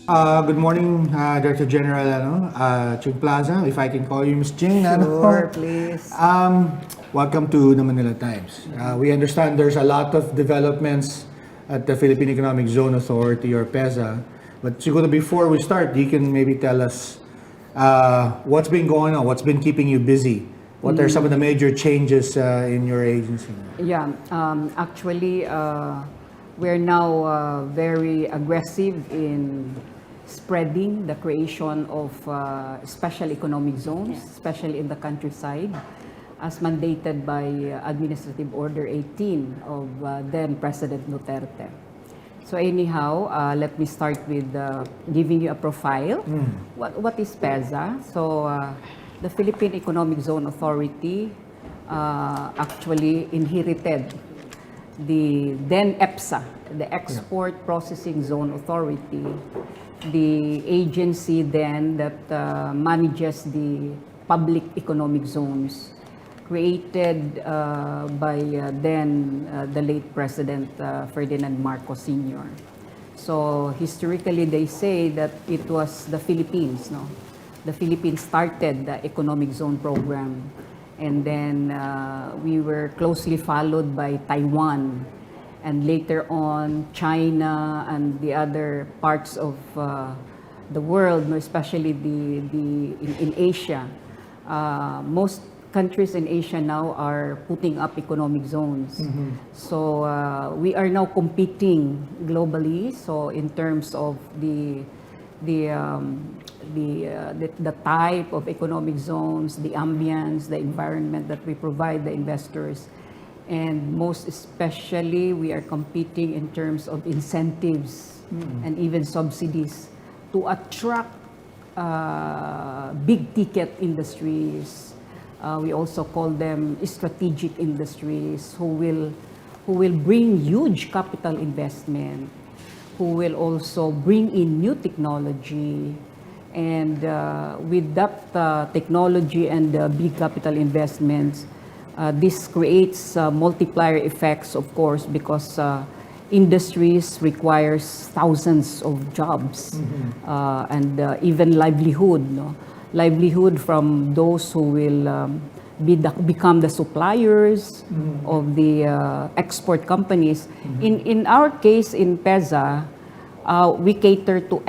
Good morning, Director General Charito Plaza, if I can call you Ms. Jing. Sure, please. Welcome to the Manila Times. We understand there's a lot of developments at the Philippine Economic Zone Authority or PEZA. But siguro before we start, you can maybe tell us what's been going on, what's been keeping you busy. What are some of the major changes in your agency? Yeah, actually, we're now very aggressive in spreading the creation of special economic zones, especially in the countryside, as mandated by Administrative Order 18 of then President Duterte. So anyhow, let me start with giving you a profile. What is PEZA? So the Philippine Economic Zone Authority actually inherited the then EPSA, the Export Processing Zone Authority, the agency then that manages the public economic zones created by then the late President Ferdinand Marcos Sr. So historically they say that it was the Philippines, no? The Philippines started the economic zone program, and then we were closely followed by Taiwan, and later on China and the other parts of the world, especially in Asia. Most countries in Asia now are putting up economic zones. So we are now competing globally. So in terms of the type of economic zones, the ambience, the environment that we provide the investors, and most especially we are competing in terms of incentives and even subsidies to attract big ticket industries. We also call them strategic industries who will bring huge capital investment, who will also bring in new technology. And with that technology and big capital investments, this creates multiplier effects, of course, because industries requires thousands of jobs and even livelihood. No? Livelihood from those who will become the suppliers of the export companies. In our case, in PEZA, we cater to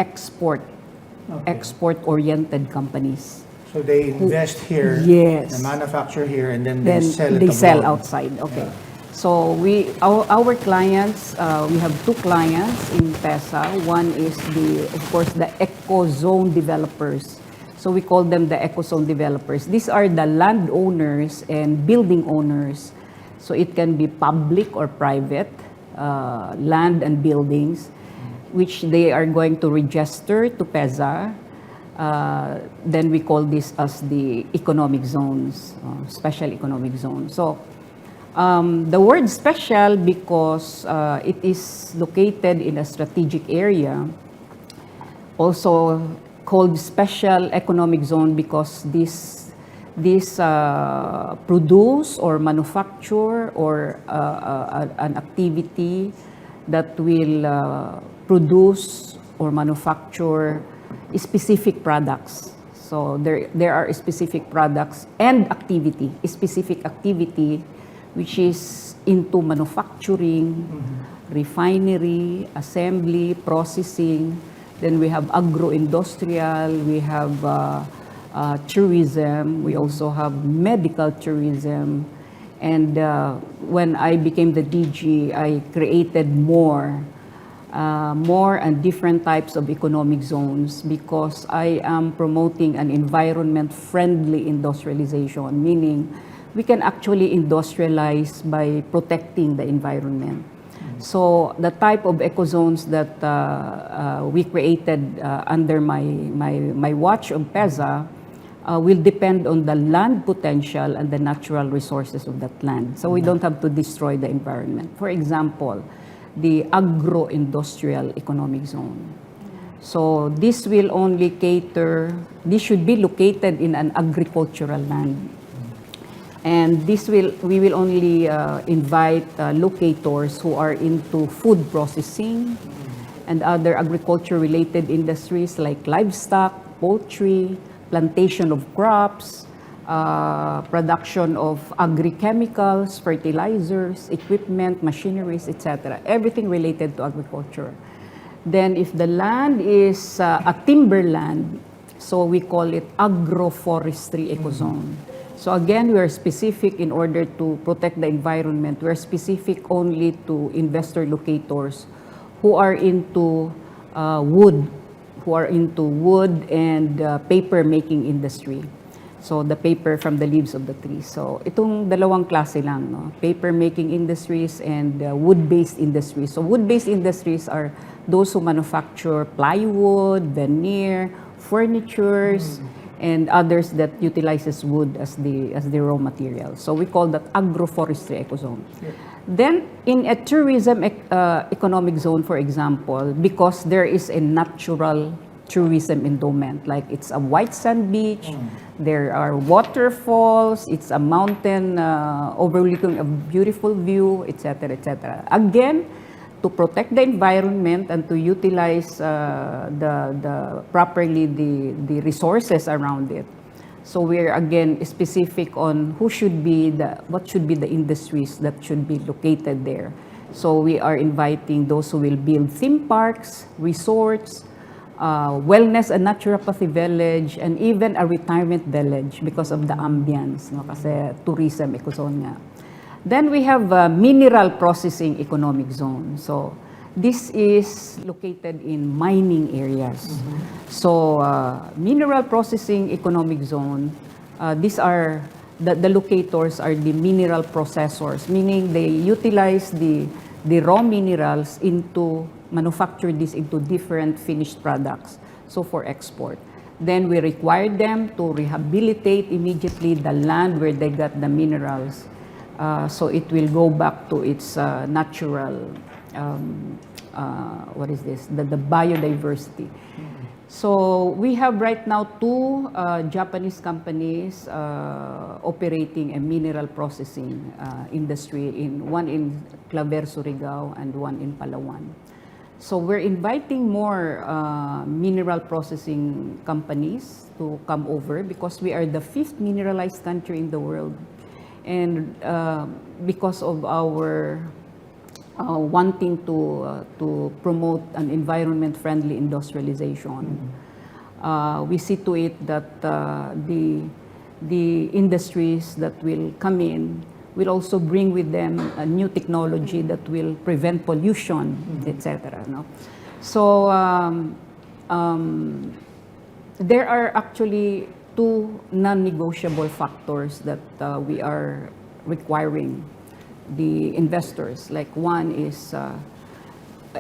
export-oriented companies. So they invest here, Yes. they manufacture here, and then they sell it they sell abroad. outside. Okay. So our clients, we have two clients in PEZA. One is of course, the eco zone developers. So we call them the eco zone developers. These are the landowners and building owners. So it can be public or private land and buildings, which they are going to register to PEZA. Then we call this as the economic zones, special economic zones. So the word special because it is located in a strategic area, also called special economic zone because this produce or manufacture or an activity that will produce or manufacture specific products. So there are specific products and activity, specific activity which is into manufacturing, refinery, assembly, processing. Then we have agro-industrial, we have tourism, we also have medical tourism. And when I became the DG, I created more and different types of economic zones because I am promoting an environment-friendly industrialization, meaning we can actually industrialize by protecting the environment. So the type of ecozones that we created under my watch on PEZA will depend on the land potential and the natural resources of that land. So we don't have to destroy the environment. For example, the agro-industrial economic zone. So this will only this should be located in an agricultural land. And we will only invite locators who are into food processing and other agriculture-related industries like livestock, poultry, plantation of crops, production of agri-chemicals, fertilizers, equipment, machineries, etc. Everything related to agriculture. Then if the land is a timberland, so we call it agroforestry ecozone. So again, we are specific in order to protect the environment. We are specific only to investor locators who are into wood and paper making industry. So the paper from the leaves of the tree. So itong dalawang klase lang, no? Paper making industries and wood-based industries. So wood-based industries are those who manufacture plywood, veneer, furnitures, and others that utilizes wood as the raw material. So we call that agroforestry ecozone. Yeah. Then in a tourism economic zone, for example, because there is a natural tourism endowment, like it's a white sand beach, there are waterfalls, it's a mountain overlooking a beautiful view, etc., etc. Again, to protect the environment and to utilize properly the resources around it. So we're again specific on what should be the industries that should be located there. So we are inviting those who will build theme parks, resorts, wellness and naturopathy village, and even a retirement village because of the ambience, no? Kasi tourism ecozone nga. Then we have mineral processing economic zone. So this is located in mining areas. So mineral processing economic zone, these are the locators are the mineral processors, meaning they utilize the raw minerals into manufacture this into different finished products, so for export. Then we require them to rehabilitate immediately the land where they got the minerals, so it will go back to its natural, the biodiversity. So we have right now two Japanese companies operating a mineral processing industry, one in Claver, Surigao, and one in Palawan. So we're inviting more mineral processing companies to come over because we are the 5th mineralized country in the world. And because of our wanting to promote an environment-friendly industrialization, we see to it that the industries that will come in will also bring with them a new technology that will prevent pollution, etc. No? So there are actually two non-negotiable factors that we are requiring the investors. Like one is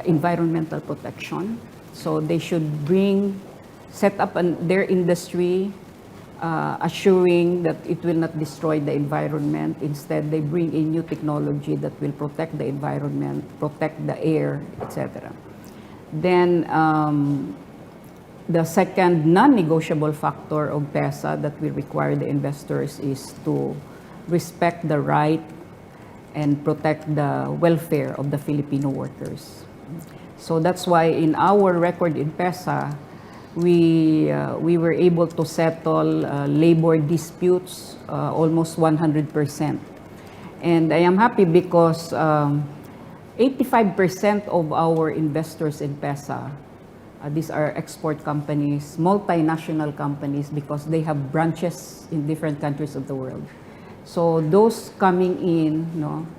environmental protection. So they should set up their industry assuring that it will not destroy the environment. Instead, they bring in new technology that will protect the environment, protect the air, etc. Then the second non-negotiable factor of PEZA that will require the investors is to respect the right and protect the welfare of the Filipino workers. So that's why in our record in PEZA, we were able to settle labor disputes almost 100%. And I am happy because 85% of our investors in PEZA, these are export companies, multinational companies, because they have branches in different countries of the world. So those coming in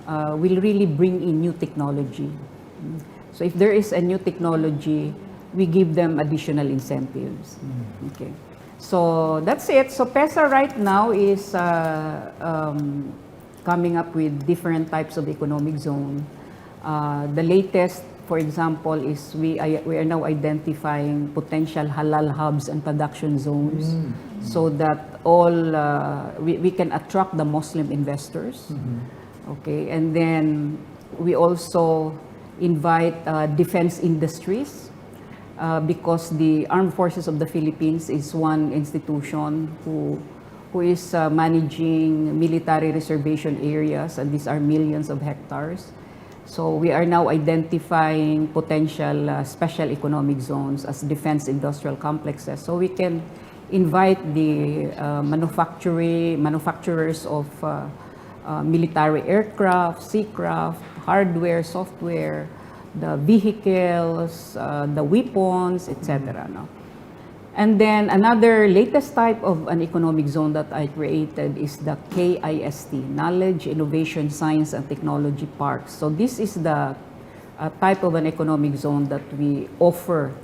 will really bring in new technology. So if there is a new technology, we give them additional incentives. Okay. So that's it. So PEZA right now is coming up with different types of economic zone. The latest, for example, is we are now identifying potential halal hubs and production zones so that we can attract the Muslim investors. Okay, and then we also invite defense industries because the Armed Forces of the Philippines is one institution who is managing military reservation areas, and these are millions of hectares. So we are now identifying potential special economic zones as defense industrial complexes. So we can invite the manufacturers of military aircraft, seacraft, hardware, software, the vehicles, the weapons, etc. No? And then another latest type of an economic zone that I created is the KIST, Knowledge, Innovation, Science and Technology Parks. So this is the type of an economic zone that we offer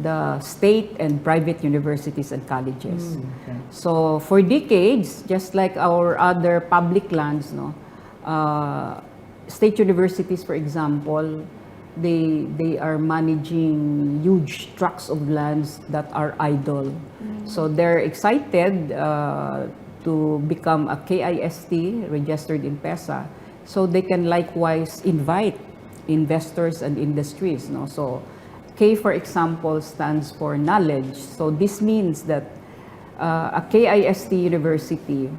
the state and private universities and colleges. Okay. So for decades, just like our other public lands, no, state universities, for example, they are managing huge tracts of lands that are idle. So they're excited to become a KIST registered in PEZA, so they can likewise invite investors and industries. No? So K, for example, stands for knowledge. So this means that a KIST university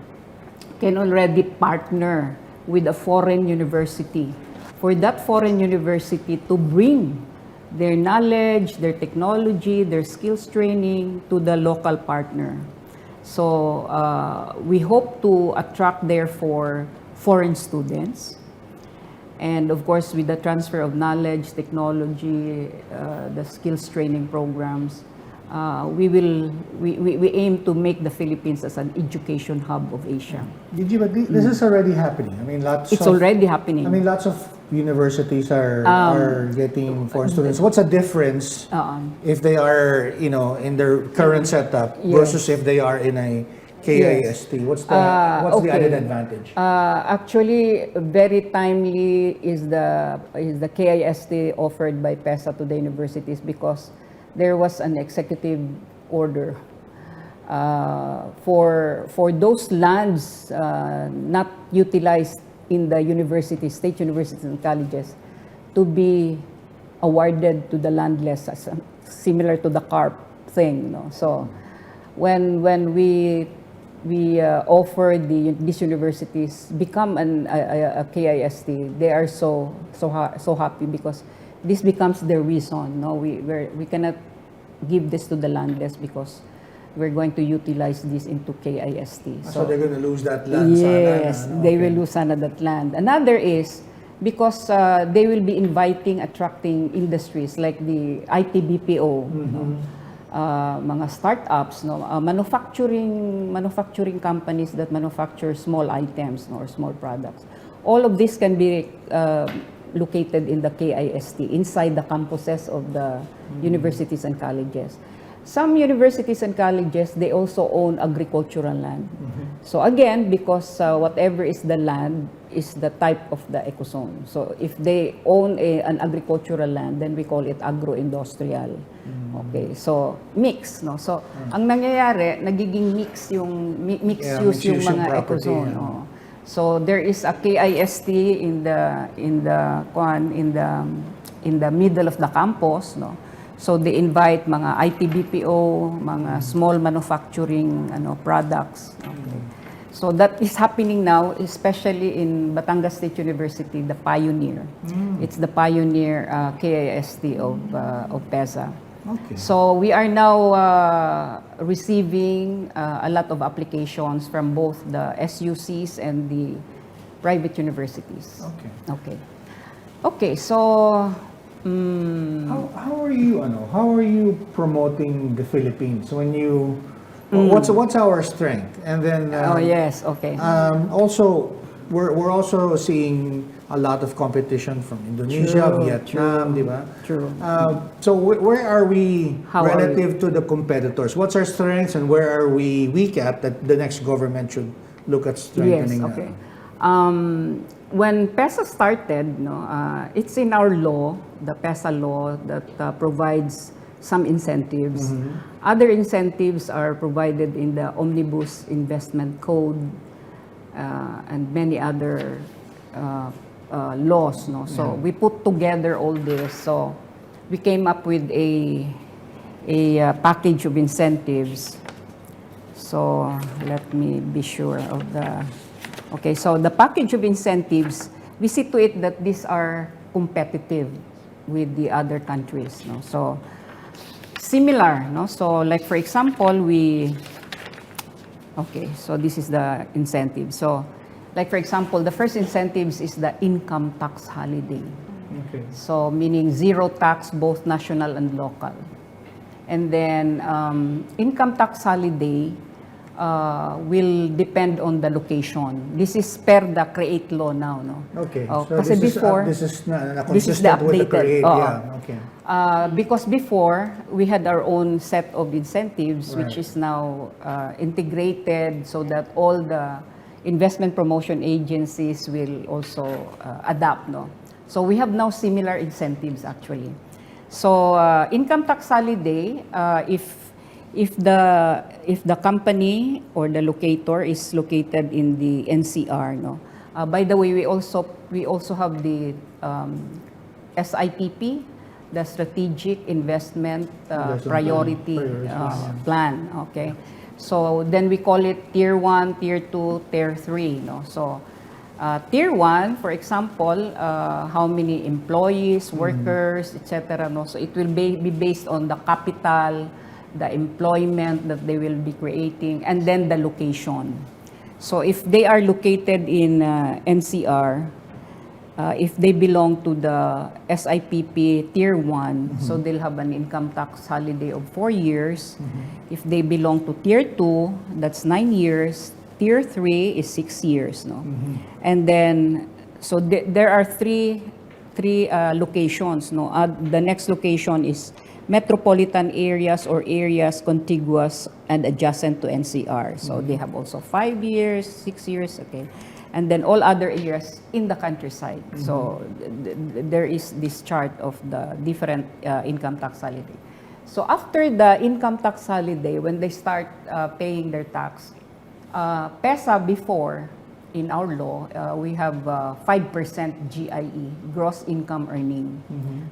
can already partner with a foreign university for that foreign university to bring their knowledge, their technology, their skills training to the local partner. So we hope to attract therefore foreign students. And of course, with the transfer of knowledge, technology, the skills training programs, we aim to make the Philippines as an education hub of Asia. But this is already happening. I mean, It's already happening. I mean, lots of universities are getting foreign students. What's the difference if they are, in their current setup versus if they are in a KIST? What's the added advantage? Actually, very timely is the KIST offered by PEZA to the universities, because there was an executive order for those lands not utilized in the universities, state universities and colleges, to be awarded to the landless, similar to the CARP thing. No? So when we offer these universities become a KIST, they are so happy, because this becomes their reason. No, we cannot give this to the landless because we're going to utilize this into KIST. So they're going to lose that land. Yes, they will lose that land. Another is because they will be attracting industries like the IT BPO, no? Mga startups, no? Manufacturing companies that manufacture small items, no, or small products. All of this can be located in the KIST, inside the campuses of the universities and colleges. Some universities and colleges, they also own agricultural land. So again, because whatever is the land is the type of the ecozone. So if they own an agricultural land, then we call it agro-industrial. Okay, so mix, no? So ang nangyayari, nagiging mix use yung mga ecozone. Oh. So there is a KIST in the middle of the campus, no. So they invite mga IT BPO, mga small manufacturing products. Okay. So that is happening now, especially in Batangas State University, the Pioneer. It's the Pioneer KIST of PEZA. Okay. So we are now receiving a lot of applications from both the SUCs and the private universities. Okay. So how are you promoting the Philippines when you what's our strength? And then also we're also seeing a lot of competition from Indonesia, Vietnam, di ba? True. So where are we relative to the competitors? What's our strengths and where are we weak at that the next government should look at strengthening? Yes, okay. When PEZA started, it's in our law, the PEZA law, that provides some incentives. Other incentives are provided in the Omnibus Investment Code and many other laws. No? So we put together all this. So we came up with a package of incentives. So let me be sure of the... Okay, so the package of incentives, we see to it that these are competitive with the other countries, no? So similar, no? So like for example, okay, so this is the incentive. So like for example, the first incentives is the income tax holiday. Okay. So meaning zero tax, both national and local. And then income tax holiday will depend on the location. This is per the create law now, no? Okay. Oh, So kasi this before, is this is the consistent with the updated. create. Oo. Yeah. Okay. Because before, we had our own set of incentives, which Right. is now integrated so that all the investment promotion agencies will also adapt, no? So we have now similar incentives actually. So income tax holiday, if the company or the locator is located in the NCR, no. By the way, we also have the SIPP, the Strategic Investment Priority Plan. Okay, so then we call it Tier 1, Tier 2, Tier 3. No, so Tier 1, for example, how many employees, workers, etc. No, so it will be based on the capital, the employment that they will be creating, and then the location. So if they are located in NCR, if they belong to the SIPP Tier 1, so they'll have an income tax holiday of 4 years. If they belong to Tier 2, that's 9 years. Tier 3 is 6 years. No? And then, so there are three locations. No? The next location is metropolitan areas or areas contiguous and adjacent to NCR. So they have also 5 years, 6 years, okay. And then all other areas in the countryside. So there is this chart of the different income tax holiday. So after the income tax holiday, when they start paying their tax, PEZA before, in our law, we have 5% GIE, gross income earning.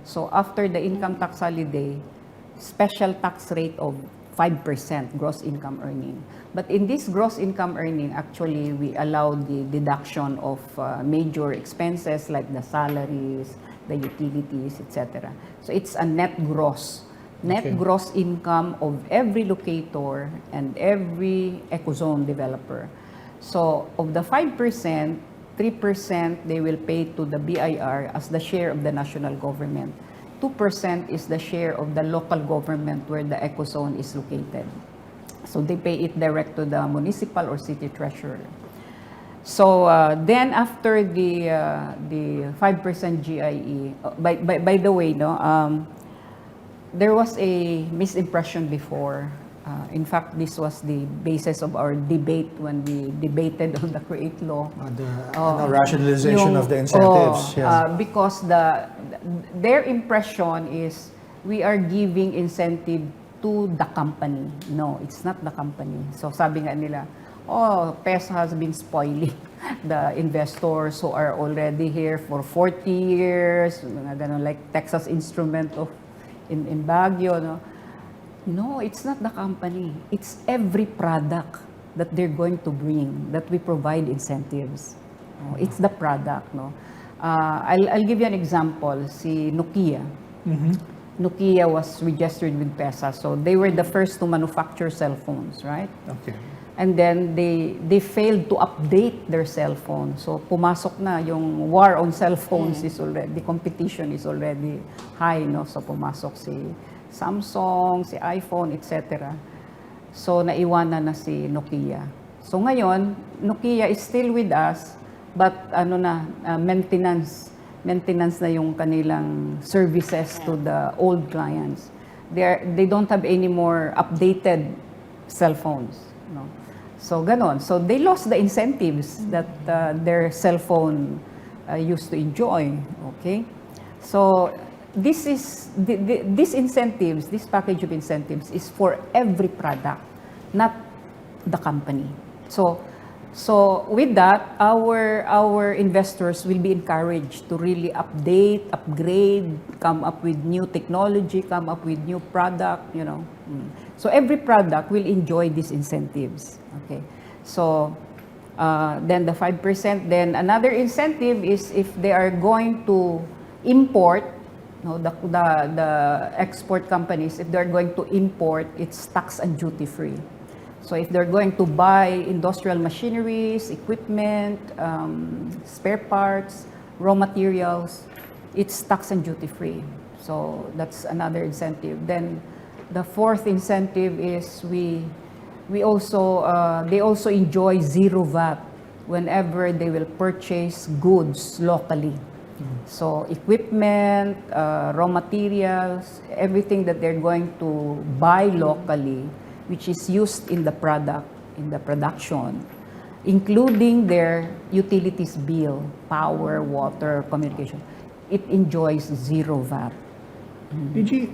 So after the income tax holiday, special tax rate of 5% gross income earning. But in this gross income earning, actually, we allow the deduction of major expenses like the salaries, the utilities, etc. So it's a net gross. Net gross income of every locator and every ecozone developer. So of the 5%, 3% they will pay to the BIR as the share of the national government. 2% is the share of the local government where the ecozone is located. So they pay it direct to the municipal or city treasurer. So then after the 5% GIE, by the way, no, there was a misimpression before. In fact, this was the basis of our debate when we debated on the create law. The rationalization of the incentives. Because their impression is we are giving incentive to the company. No, it's not the company. So sabi nga nila, PEZA has been spoiling the investors who are already here for 40 years, like Texas Instrument in Baguio. No? No, it's not the company. It's every product that they're going to bring that we provide incentives. It's the product. No? I'll give you an example. Si Nokia. Nokia was registered with PEZA. So they were the first to manufacture cell phones, right? Okay. And then they failed to update their cell phone. So pumasok na yung war on cell phones is already, the competition is already high, no? So pumasok si Samsung, si iPhone, etc. So naiwanan na si Nokia. So ngayon, Nokia is still with us, but maintenance na yung kanilang services to the old clients. They don't have any more updated cell phones, no. So ganon. So they lost the incentives that their cell phone used to enjoy. Okay, so this incentives, this package of incentives is for every product, not the company. So with that, our investors will be encouraged to really update, upgrade, come up with new technology, come up with new product, you know. So every product will enjoy these incentives. Okay. So then the 5%, then another incentive is if they are going to import, no, the export companies, if they're going to import, it's tax and duty free. So if they're going to buy industrial machineries, equipment, spare parts, raw materials, it's tax and duty free. So that's another incentive. Then the fourth incentive is they also enjoy zero VAT whenever they will purchase goods locally. So equipment, raw materials, everything that they're going to buy locally, which is used in the product, in the production, including their utilities bill, power, water, communication, it enjoys zero VAT. PG,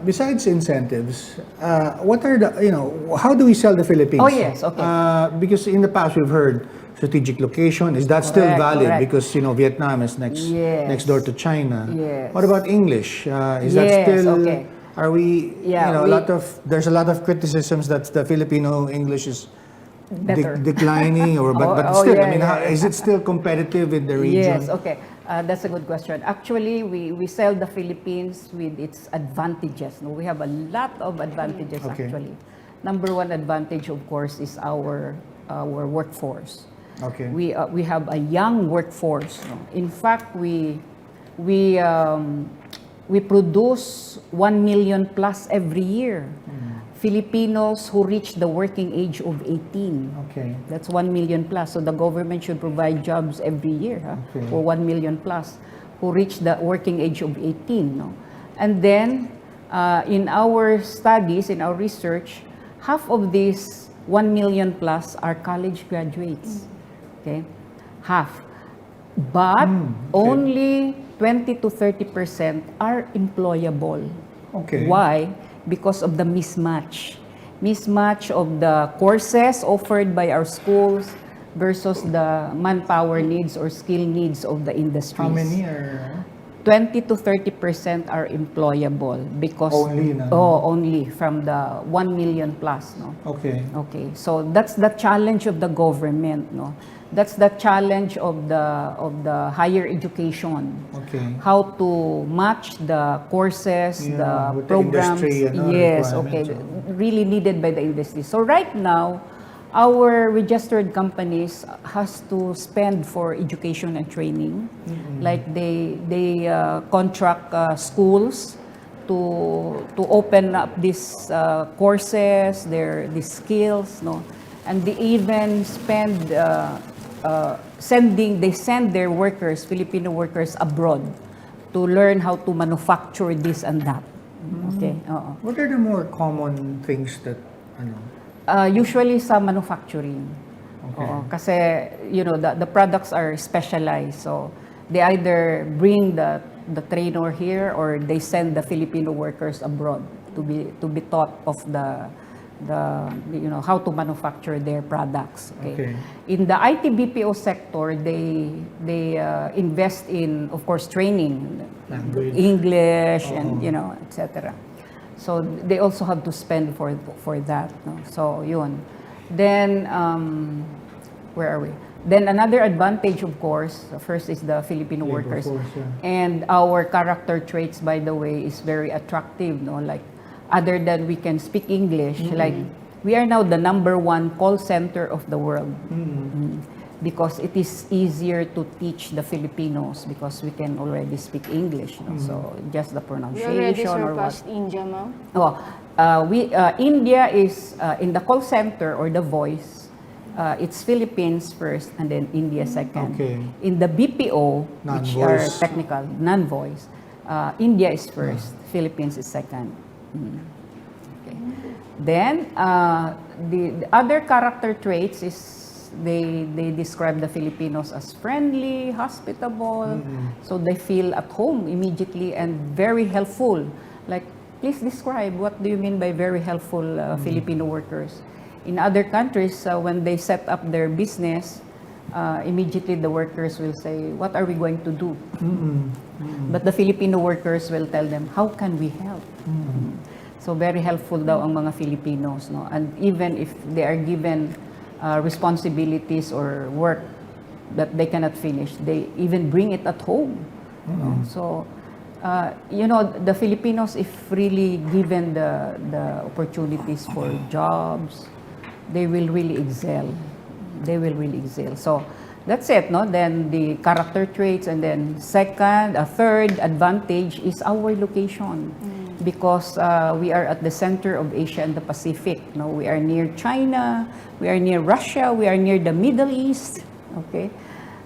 besides incentives, what are how do we sell the Philippines? Oh, yes, okay. Because in the past we've heard strategic location. Is that still Correct, valid? correct. Because Vietnam is Yes. next door to China. Yes. What about English? Is that Yes, still? okay. Are we? Yeah, There's a lot of criticisms that the Filipino English is Better. declining, but Oh, still, yeah, yeah. is it still competitive in the region? Yes, okay. That's a good question. Actually, we sell the Philippines with its advantages. No, we have a lot of advantages, Okay. actually. Number one advantage, of course, is our workforce. Okay. We have a young workforce. No? In fact, we produce 1 million plus every year. Filipinos who reach the working age of 18. Okay. That's 1 million plus. So the government should provide jobs every year Okay. for 1 million plus who reach the working age of 18. No? And then in our studies, in our research, half of these 1 million plus are college graduates. Okay? Half. But only 20 to 30% are employable. Okay. Why? Because of the mismatch of the courses offered by our schools versus the manpower needs or skill needs of the industries. How many are? 20 to 30% are employable because Only na? only from the 1 million plus, no. Okay. Okay, so that's the challenge of the government, no. That's the challenge of the higher education. Okay. How to match the courses, Yeah, the with the programs. industry, Yes, okay, requirements, really needed by the industry. So right now, our registered companies has to spend for education and training. Like they contract schools to open up these courses, these skills, no, and they even spend they send their workers, Filipino workers, abroad to learn how to manufacture this and that. Okay. What are the more common things that Usually sa manufacturing. Okay. Oo, kasi the products are specialized. So they either bring the trainer here or they send the Filipino workers abroad to be taught of the how to manufacture their products. Okay. In the IT BPO sector, they invest in, of course, training, Language. English, and etc. So they also have to spend for that. No? So yun. Then where are we? Then another advantage, of course, first is the Filipino Labor workers, force, yeah. and our character traits, by the way, is very attractive. No, like other than we can speak English, like we are now the #1 call center of the world. Because it is easier to teach the Filipinos because we can already speak English. No? So just the We pronunciation already or what. surpassed India, ma'am. India is in the call center or the voice. It's Philippines first and then India second. Okay. In the BPO, which are Non-voice. technical, non-voice, India is first, Philippines is second. Okay. Then the other character traits is they describe the Filipinos as friendly, hospitable, so they feel at home immediately and very helpful. Like, please describe, what do you mean by very helpful Filipino workers? In other countries, when they set up their business, immediately the workers will say, what are we going to do? But the Filipino workers will tell them, how can we help? So very helpful daw ang mga Filipinos, no? And even if they are given responsibilities or work that they cannot finish, they even bring it at home no? So, the Filipinos, if really given the opportunities for jobs, they will really excel. They will really excel. So, that's it, no? Then the character traits, and then a third advantage is our location. Because we are at the center of Asia and the Pacific. No? We are near China, we are near Russia, we are near the Middle East. Okay?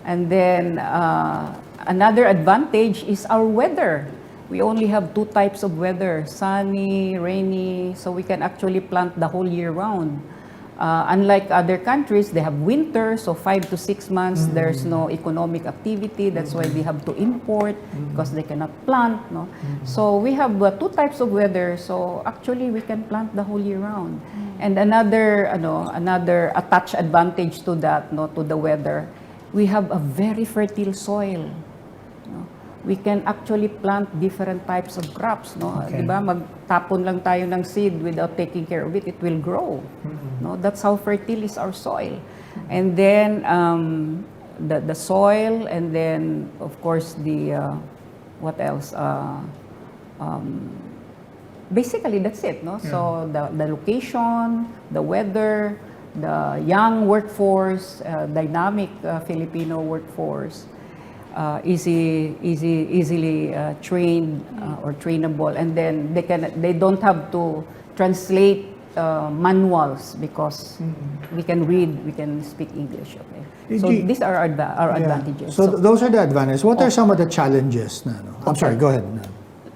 And then another advantage is our weather. We only have two types of weather, sunny, rainy, so we can actually plant the whole year round. Unlike other countries, they have winter, so 5 to 6 months, there's no economic activity. That's why they have to import because they cannot plant. No? So we have two types of weather, so actually we can plant the whole year round. And another attached advantage to that, no, to the weather, we have a very fertile soil. No? We can actually plant different types of crops, no? Okay. Diba? Magtapon lang tayo ng seed without taking care of it, it will grow. No, that's how fertile is our soil. And then the soil, and then of course the what else? Basically that's it, no? So the location, the weather, the young workforce, dynamic Filipino workforce, easily trained or trainable, and then they don't have to translate manuals because we can read, we can speak English. Okay, so these are our advantages. So those are the advantages. What are some of the challenges? I'm sorry. Go ahead.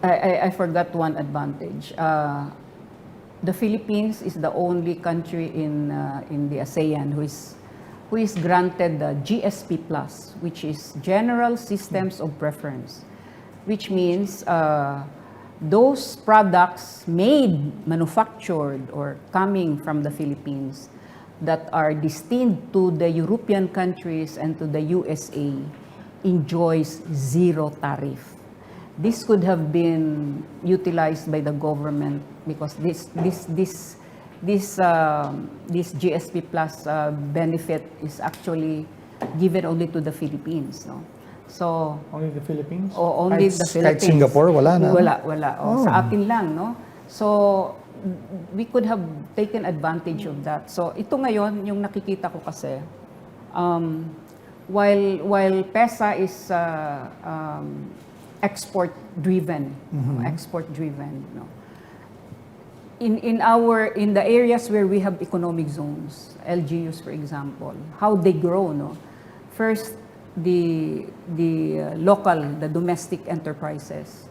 I forgot one advantage. The Philippines is the only country in the ASEAN who is granted the GSP Plus, which is General Systems of Preference, which means those products manufactured or coming from the Philippines that are destined to the European countries and to the USA enjoys zero tariff. This could have been utilized by the government because this GSP Plus benefit is actually given only to the Philippines, no? So Only the Philippines? Only the Philippines. Kahit Singapore, wala na? Wala. Sa atin lang, no? So, we could have taken advantage of that. So, ito ngayon, yung nakikita ko kasi, while PEZA is export-driven, no? In the areas where we have economic zones, LGUs for example, how they grow, no? First, the local, the domestic enterprises,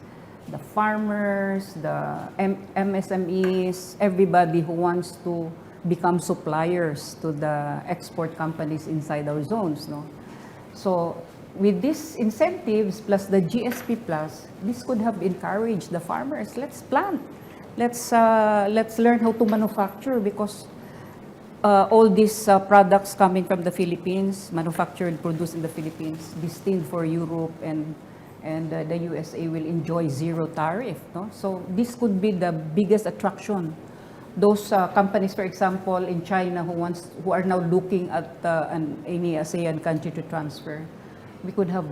the farmers, the MSMEs, everybody who wants to become suppliers to the export companies inside our zones, no? So with these incentives plus the GSP plus, this could have encouraged the farmers. Let's plant. Let's learn how to manufacture because all these products coming from the Philippines, manufactured, produced in the Philippines, destined for Europe and the USA will enjoy zero tariff. No? So this could be the biggest attraction. Those companies, for example, in China who are now looking at any ASEAN country to transfer, we could have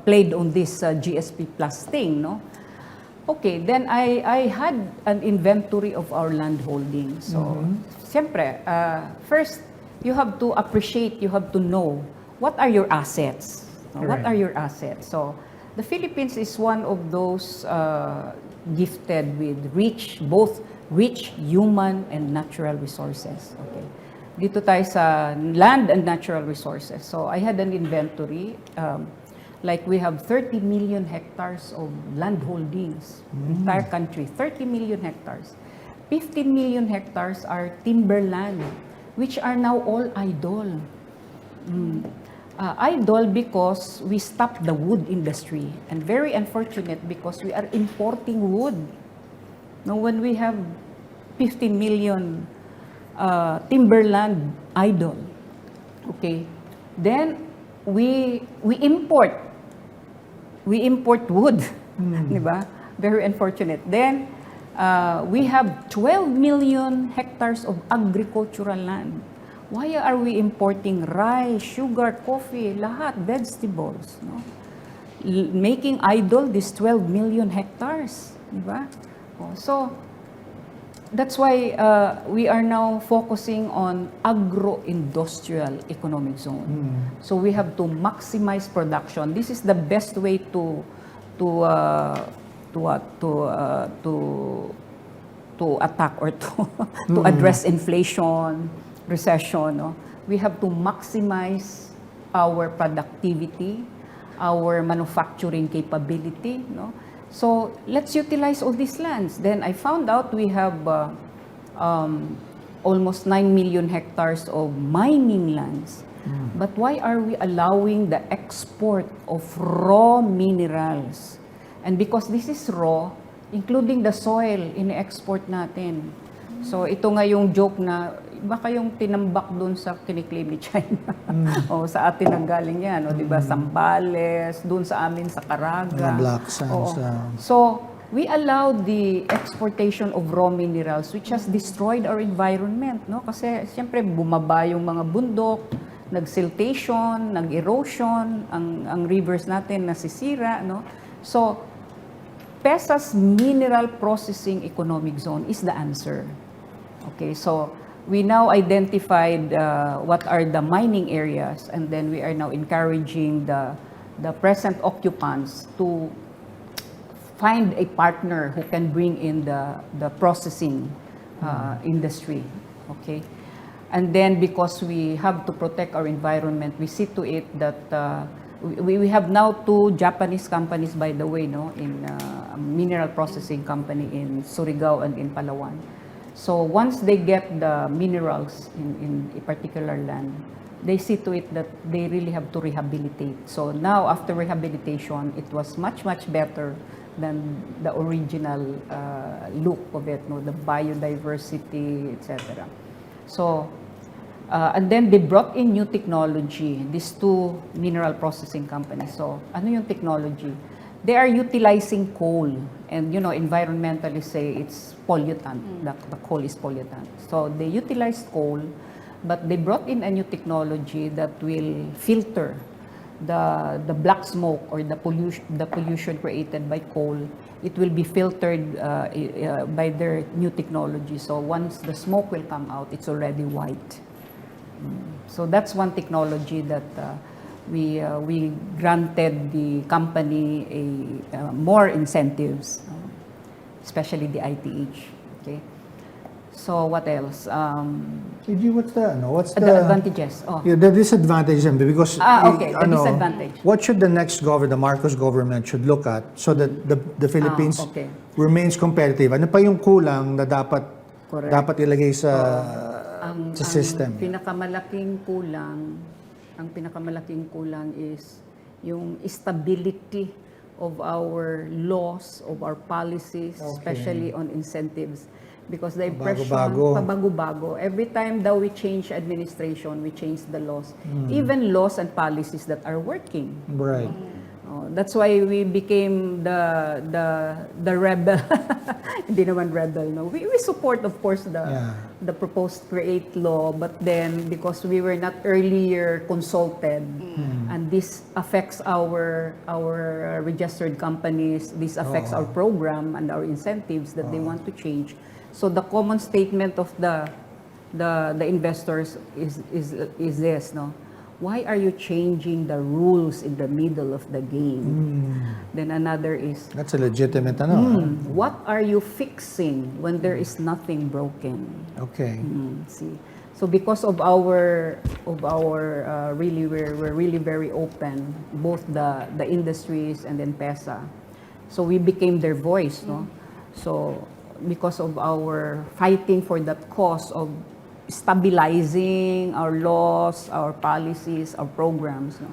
played on this GSP plus thing, no? Okay, then I had an inventory of our land holdings. So, siyempre, first, you have to appreciate, you have to know, what are your assets? What are your assets? So, the Philippines is one of those gifted with both rich human and natural resources. Okay. Dito tayo sa land and natural resources. So, I had an inventory. Like we have 30 million hectares of land holdings, entire country, 30 million hectares. 15 million hectares are timberland, which are now all idle. Idle because we stopped the wood industry, and very unfortunate because we are importing wood. Now, when we have 15 million timberland idle, okay, then we import wood, di ba? Very unfortunate. Then, we have 12 million hectares of agricultural land. Why are we importing rice, sugar, coffee, lahat, vegetables, no? making idle these 12 million hectares, di ba? So, that's why we are now focusing on agro-industrial economic zone. So we have to maximize production. This is the best way to attack or to address inflation, recession. No? We have to maximize our productivity, our manufacturing capability. No? So let's utilize all these lands. Then I found out we have almost 9 million hectares of mining lands. But why are we allowing the export of raw minerals? And because this is raw, including the soil, ini-export natin. So ito nga yung joke na baka yung tinambak doon sa kiniklaim ni China. O sa atin ang galing yan, o di ba? Sambales, doon sa amin sa Caraga. Black sands. So we allow the exportation of raw minerals which has destroyed our environment, no? Kasi siyempre bumaba yung mga bundok, nag-siltation, nag-erosion, ang rivers natin nasisira, no? So PEZA's Mineral Processing Economic Zone is the answer. Okay, so we now identified what are the mining areas, and then we are now encouraging the present occupants to find a partner who can bring in the processing industry. Okay, and then because we have to protect our environment, we see to it that we have now 2 Japanese companies, by the way, no, in a mineral processing company in Surigao and in Palawan. So once they get the minerals in a particular land, they see to it that they really have to rehabilitate. So now after rehabilitation, it was much better than the original look of it, no, the biodiversity, etc. So and then they brought in new technology, these 2 mineral processing companies. So, ano yung technology? They are utilizing coal. And, you know, environmentalists say it's pollutant. The coal is pollutant. So, they utilized coal, but they brought in a new technology that will filter the black smoke or the pollution created by coal. It will be filtered by their new technology. So, once the smoke will come out, it's already white. So that's one technology that we granted the company more incentives, especially the ITH. Okay. So what else? What's the advantages? Oh. Yeah, the disadvantages, because okay. The disadvantage. What should the next government, the Marcos government, should look at so that the Philippines remains competitive? Ano pa yung kulang na dapat ilagay sa system? Ang pinakamalaking kulang is yung stability of our laws, of our policies, especially on incentives. Because the impression, pabago-bago. Every time that we change administration, we change the laws. Even laws and policies that are working. Right. That's why we became the rebel. Hindi naman rebel, no. We support, of course, the proposed CREATE law, but then because we were not earlier consulted, and this affects our registered companies, this affects our program and our incentives that they want to change. So the common statement of the investors is this, no. Why are you changing the rules in the middle of the game? Then another is, that's a legitimate what are you fixing when there is nothing broken? Okay. See, so because of our really we're really very open, both the industries and then PEZA. So we became their voice, no. So because of our fighting for that cause of stabilizing our laws, our policies, our programs, no?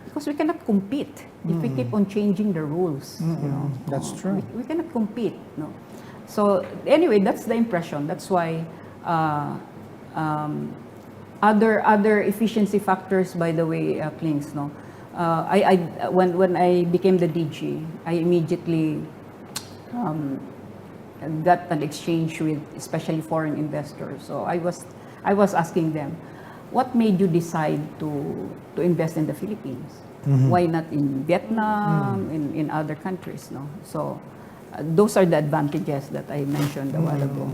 Because we cannot compete if we keep on changing the rules. You know? That's true. We cannot compete, no. So anyway, that's the impression. That's why other efficiency factors, by the way, Klings, no. When I became the DG, I immediately got an exchange with especially foreign investors. So I was asking them, what made you decide to invest in the Philippines? Why not in Vietnam, in other countries, no? So those are the advantages that I mentioned a while ago.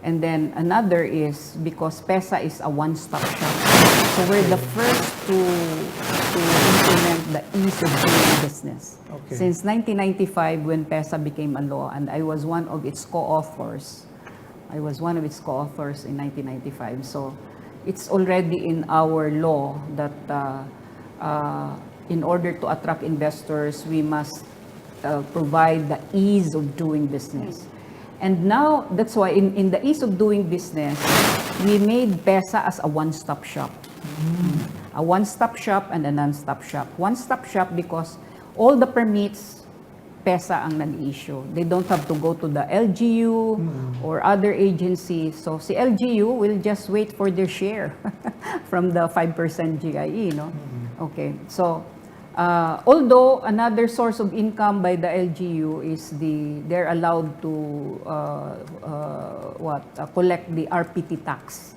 And then another is because PEZA is a one-stop shop. So we're the first to implement the ease of doing business. Okay. Since 1995, when PEZA became a law, and I was one of its co-authors. I was one of its co-authors in 1995. So it's already in our law that in order to attract investors, we must provide the ease of doing business. And now, that's why in the ease of doing business, we made PEZA as a one-stop shop. A one-stop shop and a non-stop shop. One-stop shop because all the permits, PEZA ang nag-issue. They don't have to go to the LGU or other agencies. So si LGU will just wait for their share from the 5% GIE, no? Okay, so although another source of income by the LGU is they're allowed to collect the RPT tax.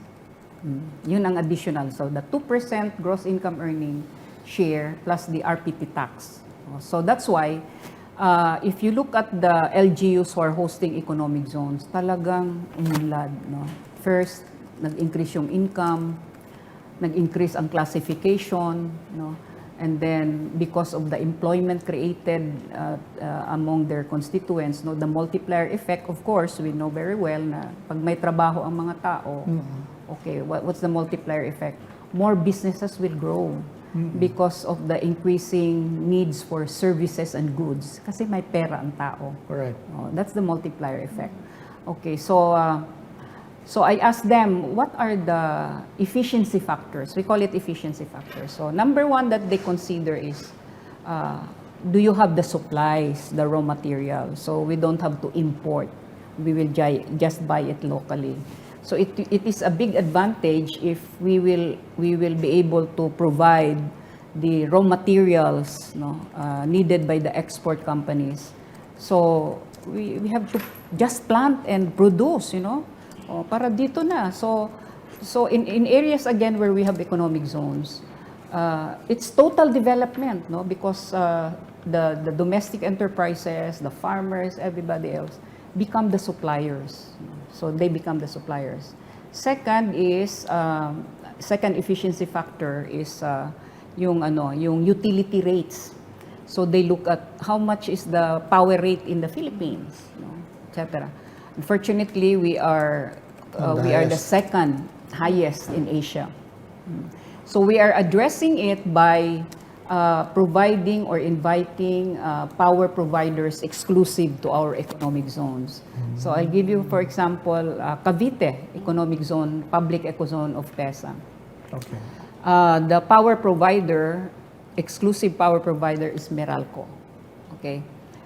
Yun ang additional. So the 2% gross income earning share plus the RPT tax. So that's why if you look at the LGUs who are hosting economic zones, talagang umunlad, no? First, nag-increase yung income, nag-increase ang classification, no? And then because of the employment created among their constituents, no, the multiplier effect, of course, we know very well na pag may trabaho ang mga tao, okay, what's the multiplier effect? More businesses will grow because of the increasing needs for services and goods. Kasi may pera ang tao. Correct. That's the multiplier effect. Okay, so I asked them, what are the efficiency factors? We call it efficiency factors. So number one that they consider is, do you have the supplies, the raw material? So we don't have to import. We will just buy it locally. So it is a big advantage if we will be able to provide the raw materials, no, needed by the export companies. So we have to just plant and produce, you know. Para dito na. So in areas again where we have economic zones, it's total development, no? Because the domestic enterprises, the farmers, everybody else become the suppliers. So they become the suppliers. Second is second efficiency factor is yung utility rates. So they look at how much is the power rate in the Philippines, no, etc. Unfortunately, we are the second highest in Asia. So we are addressing it by providing or inviting power providers exclusive to our economic zones. So I'll give you, for example, Cavite economic zone, public eco zone of PEZA. Okay. The power provider, exclusive power provider is Meralco. Okay?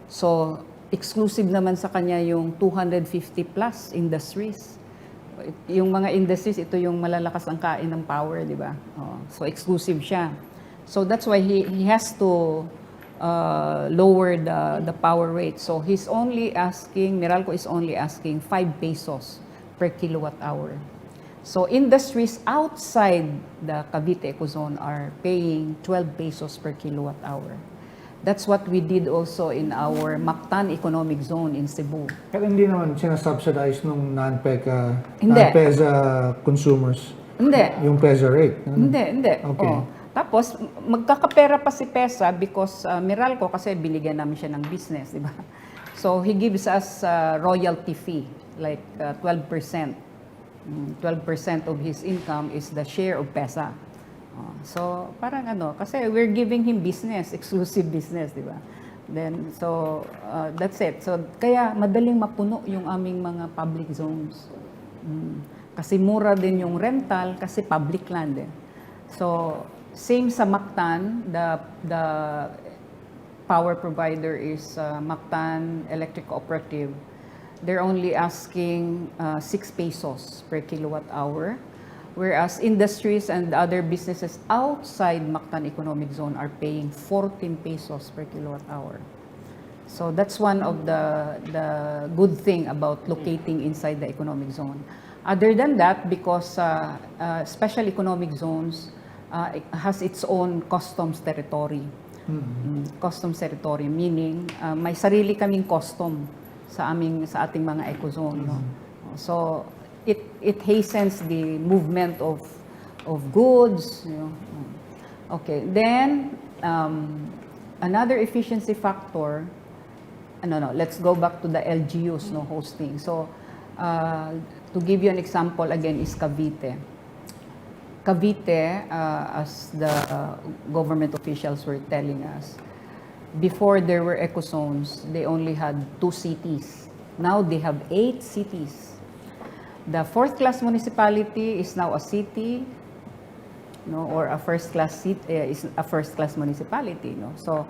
So exclusive naman sa kanya yung 250 plus industries. Yung mga industries, ito yung malalakas ang kain ng power, di ba? So exclusive siya. So that's why he has to lower the power rate. So Meralco is only asking 5 pesos per kilowatt hour. So industries outside the Cavite Ecozone are paying 12 pesos per kilowatt hour. That's what we did also in our Mactan Economic Zone in Cebu. Kaya hindi naman sinasubsidize ng non-PEZA consumers? Hindi. Yung PEZA rate? Hindi. Okay. Tapos, magkakapera pa si PEZA because Meralco kasi binigyan namin siya ng business, di ba? So, he gives us royalty fee, like 12%. 12% of his income is the share of PEZA. So, parang kasi we're giving him business, exclusive business, di ba? Then, so, that's it. So, kaya madaling mapuno yung aming mga public zones. Kasi mura din yung rental, kasi public land eh. So, same sa Mactan, the power provider is Mactan Electric Cooperative. They're only asking 6 pesos per kilowatt hour. Whereas industries and other businesses outside Mactan Economic Zone are paying 14 pesos per kilowatt hour. So that's one of the good thing about locating inside the economic zone. Other than that, because special economic zones it has its own customs territory. Customs territory, meaning may sarili kaming custom sa ating mga ecozone, no? So it hastens the movement of goods, you know. Okay, then another efficiency factor, let's go back to the LGUs, no, hosting. So to give you an example again is Cavite. Cavite, as the government officials were telling us, before there were ecozones, they only had 2 cities. Now they have 8 cities. The 4th-class municipality is now a city, no, or a first-class city is a first-class municipality, no. So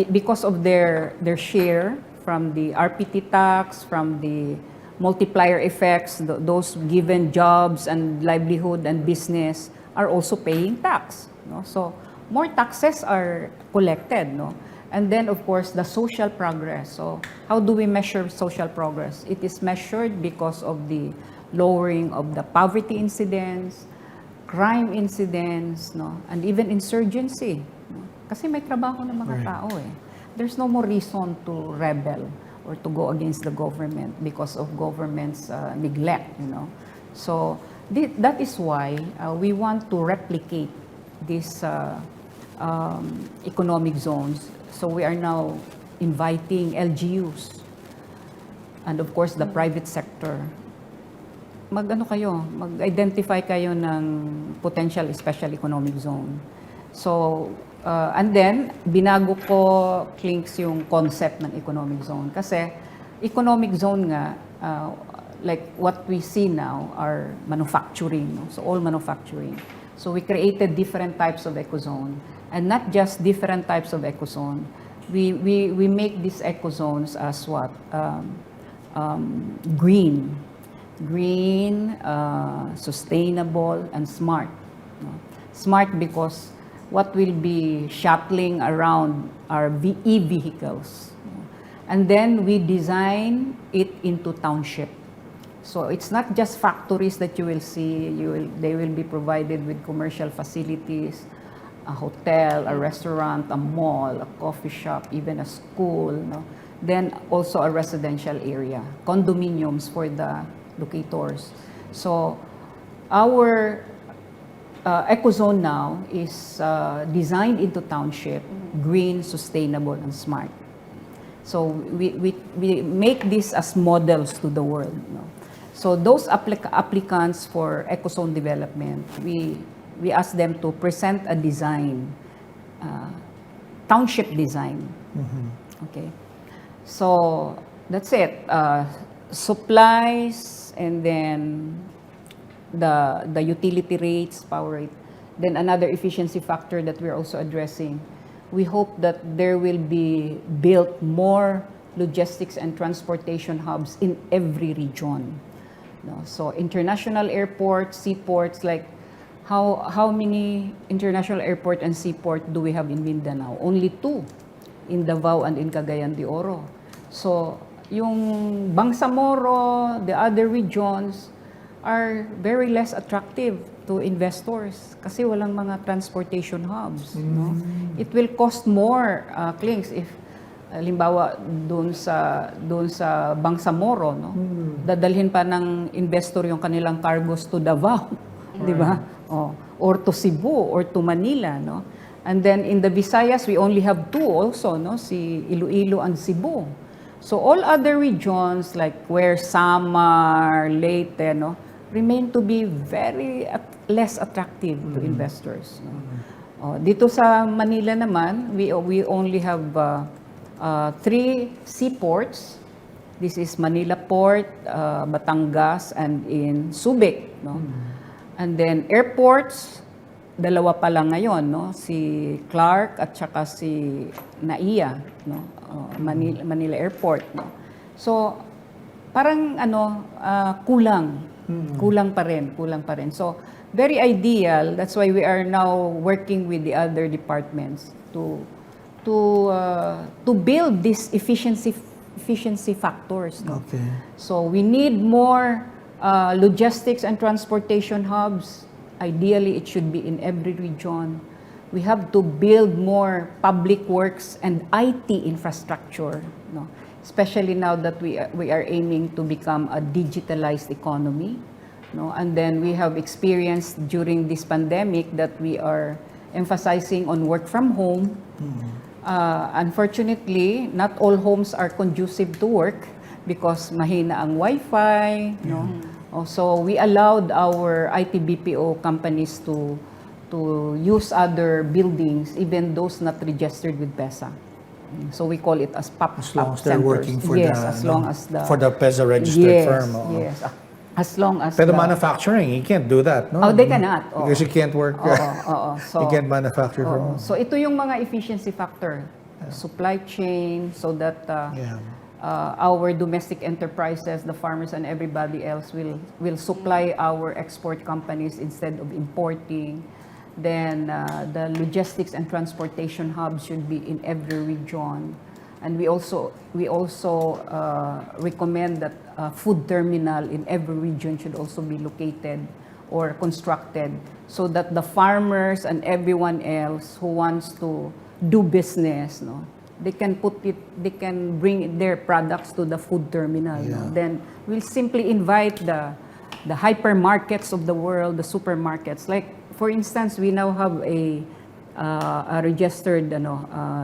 because of their share from the RPT tax, from the multiplier effects, those given jobs and livelihood and business are also paying tax, no? So more taxes are collected, no? And then of course the social progress. So how do we measure social progress? It is measured because of the lowering of the poverty incidence, crime incidence, no, and even insurgency, no? Kasi may trabaho ng mga tao eh. There's no more reason to rebel or to go against the government because of government's neglect, you know. So that is why we want to replicate these economic zones. So we are now inviting LGUs and of course the private sector. Mag-identify kayo ng potential special economic zone. So and then, binago ko, Clinks, yung concept ng economic zone. Kasi, economic zone nga, like what we see now are manufacturing. No? So, all manufacturing. So, we created different types of ecozone. And not just different types of ecozone. We make these ecozones as what? Green. Green, sustainable, and smart. No? Smart because what will be shuttling around our e-vehicles. And then we design it into township. So it's not just factories that you will see, they will be provided with commercial facilities, a hotel, a restaurant, a mall, a coffee shop, even a school, no? Then also a residential area, condominiums for the locators. So our ecozone now is designed into township, green, sustainable, and smart. So we make this as models to the world. No? So those applicants for ecozone development, we ask them to present a design, township design. Okay. So that's it. Supplies and then the utility rates, power rate. Then another efficiency factor that we're also addressing, we hope that there will be built more logistics and transportation hubs in every region. No? So international airports, seaports, like how many international airport and seaport do we have in Mindanao? Only 2, in Davao and in Cagayan de Oro. So yung Bangsamoro, the other regions, are very less attractive to investors kasi walang mga transportation hubs. No? It will cost more, Clinks, if halimbawa doon sa Bangsamoro, no? Dadalhin pa ng investor yung kanilang cargos to Davao, di ba? Or to Cebu or to Manila, no? And then in the Visayas, we only have 2 also, no? Si Iloilo and Cebu. So all other regions like where Samar, Leyte, no, remain to be very less attractive to investors. No? Dito sa Manila naman, we only have 3 seaports. This is Manila Port, Batangas, and in Subic. No? And then airports, 2 pa lang ngayon, no? Si Clark at saka si Naiya, no? Manila Airport. No? So parang kulang pa rin. So very ideal. That's why we are now working with the other departments to build these efficiency factors. No? Okay. So we need more logistics and transportation hubs. Ideally, it should be in every region. we have to build more public works and IT infrastructure, no? Especially now that we are aiming to become a digitalized economy, no? And then we have experienced during this pandemic that we are emphasizing on work from home. Unfortunately, not all homes are conducive to work because mahina ang Wi-Fi, no? So we allowed our IT BPO companies to use other buildings, even those not registered with PEZA. So we call it as pop-up As long as centers. they're working for for the PEZA registered firm. Yes. As long as Pero manufacturing, you can't do that, no? Oh, they cannot. Because you can't work. So, you can't manufacture from home. So ito yung mga efficiency factor. Supply chain, so that our domestic enterprises, the farmers and everybody else will supply our export companies instead of importing. Then the logistics and transportation hubs should be in every region. And we also recommend that a food terminal in every region should also be located or constructed so that the farmers and everyone else who wants to do business, no, they can bring their products to the food terminal. No? Then we'll simply invite the hypermarkets of the world, the supermarkets. Like for instance, we now have a registered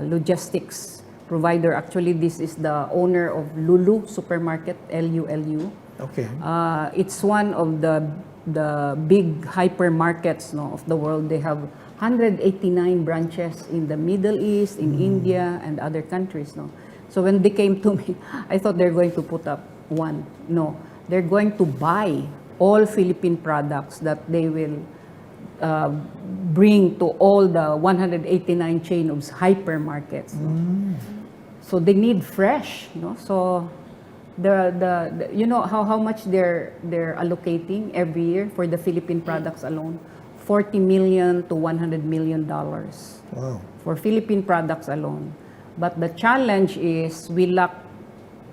logistics provider. Actually, this is the owner of Lulu Supermarket, LULU. Okay. It's one of the big hypermarkets, no, of the world. They have 189 branches in the Middle East, in India, and other countries. No, so when they came to me, I thought they're going to put up one. No, they're going to buy all Philippine products that they will bring to all the 189 chain of hypermarkets. No? So they need fresh, you know. So the you know how much they're allocating every year for the Philippine products alone, $40 million to $100 million. Wow. For Philippine products alone. But the challenge is we lack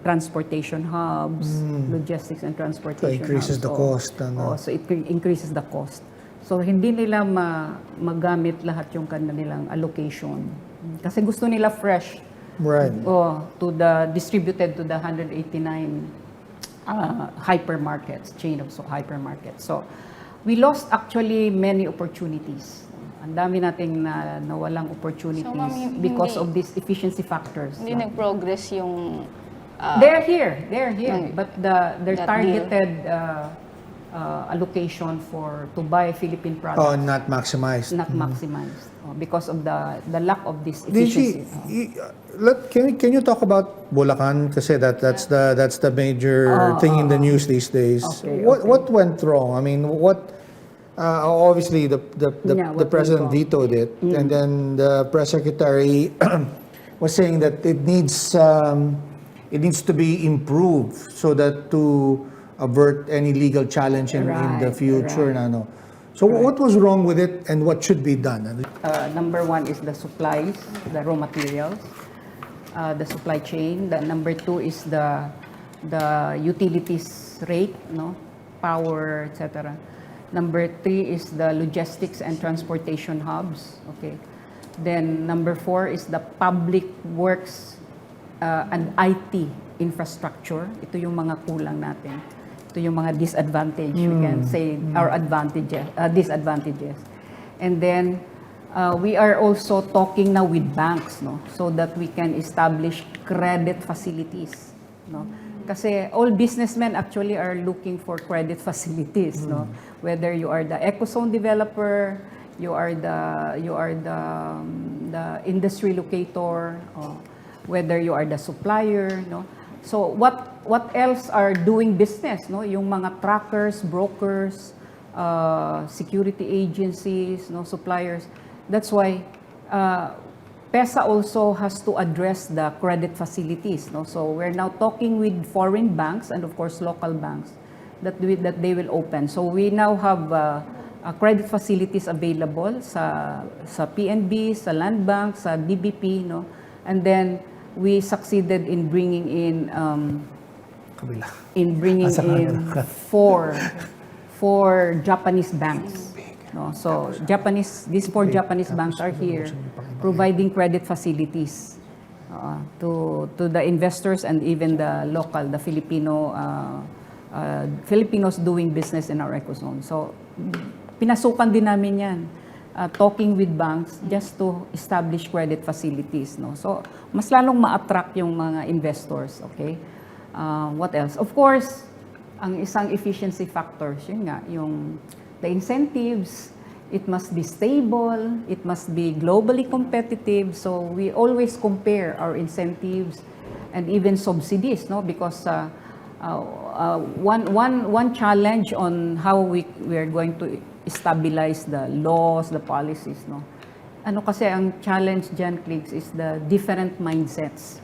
transportation hubs, logistics and transportation So increases hubs. the cost. So it increases the cost. So hindi nila magamit lahat yung kanilang allocation. Kasi gusto nila fresh. Right. Distributed to the 189 hypermarkets, chain of hypermarkets. So we lost actually many opportunities. Ang dami nating nawalang opportunities because of these efficiency factors. Hindi nag-progress yung... They're here. But their targeted allocation to buy Philippine products. Oh, not maximized. Not maximized because of the lack of this efficiency. Can you talk about Bulacan? Kasi that's the major thing in the news these days. Okay. What went wrong? I mean, obviously the president vetoed it, and then the press secretary was saying that it needs to be improved so that to avert any legal challenge in the future. Right. So what was wrong with it, and what should be done? Number one is the supplies, the raw materials, the supply chain. The number two is the utilities rate, no, power, etc. Number three is the logistics and transportation hubs. Okay. Then number four is the public works and IT infrastructure. Ito yung mga kulang natin. Ito yung mga disadvantage, we can say our disadvantages. And then we are also talking now with banks, no, so that we can establish credit facilities, no. Kasi all businessmen actually are looking for credit facilities, no. Whether you are the ecozone developer, you are the industry locator, whether you are the supplier, no. So what else are doing business, no? Yung mga trackers, brokers, security agencies, no, suppliers. That's why PEZA also has to address the credit facilities, no? So we're now talking with foreign banks and of course local banks that they will open. So we now have credit facilities available sa PNB, sa Land Bank, sa DBP, no? And then we succeeded in bringing in four Japanese banks, No? So these four Japanese banks are here providing credit facilities to the investors and even the local, the Filipinos doing business in our ecozone. So pinasukan din namin yan, talking with banks just to establish credit facilities. No? So mas lalong ma-attract yung mga investors. Okay? What else? Of course, ang isang efficiency factors, yun nga, yung the incentives, it must be stable, it must be globally competitive. So we always compare our incentives and even subsidies, no? Because one challenge on how we are going to stabilize the laws, the policies, no? Ano kasi ang challenge dyan, Clicks, is the different mindsets.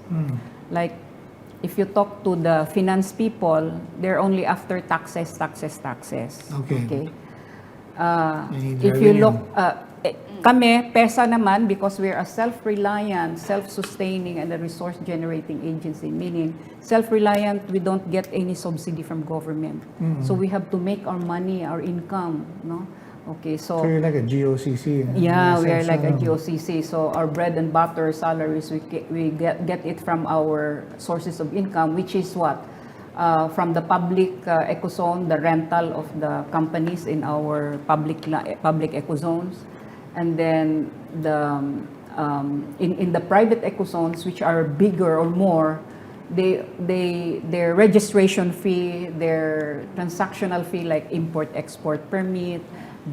Like, if you talk to the finance people, they're only after taxes. Okay? If you look, kami, PEZA naman, because we're a self-reliant, self-sustaining, and a resource-generating agency, meaning self-reliant, we don't get any subsidy from government. So we have to make our money, our income, no? Okay, so you're like a GOCC. yeah, we are like a GOCC. So our bread and butter salaries, we get it from our sources of income, which is what? From the public ecozone, the rental of the companies in our public ecozones, and then in the private ecozones, which are bigger or more, their registration fee, their transactional fee, like import-export permit,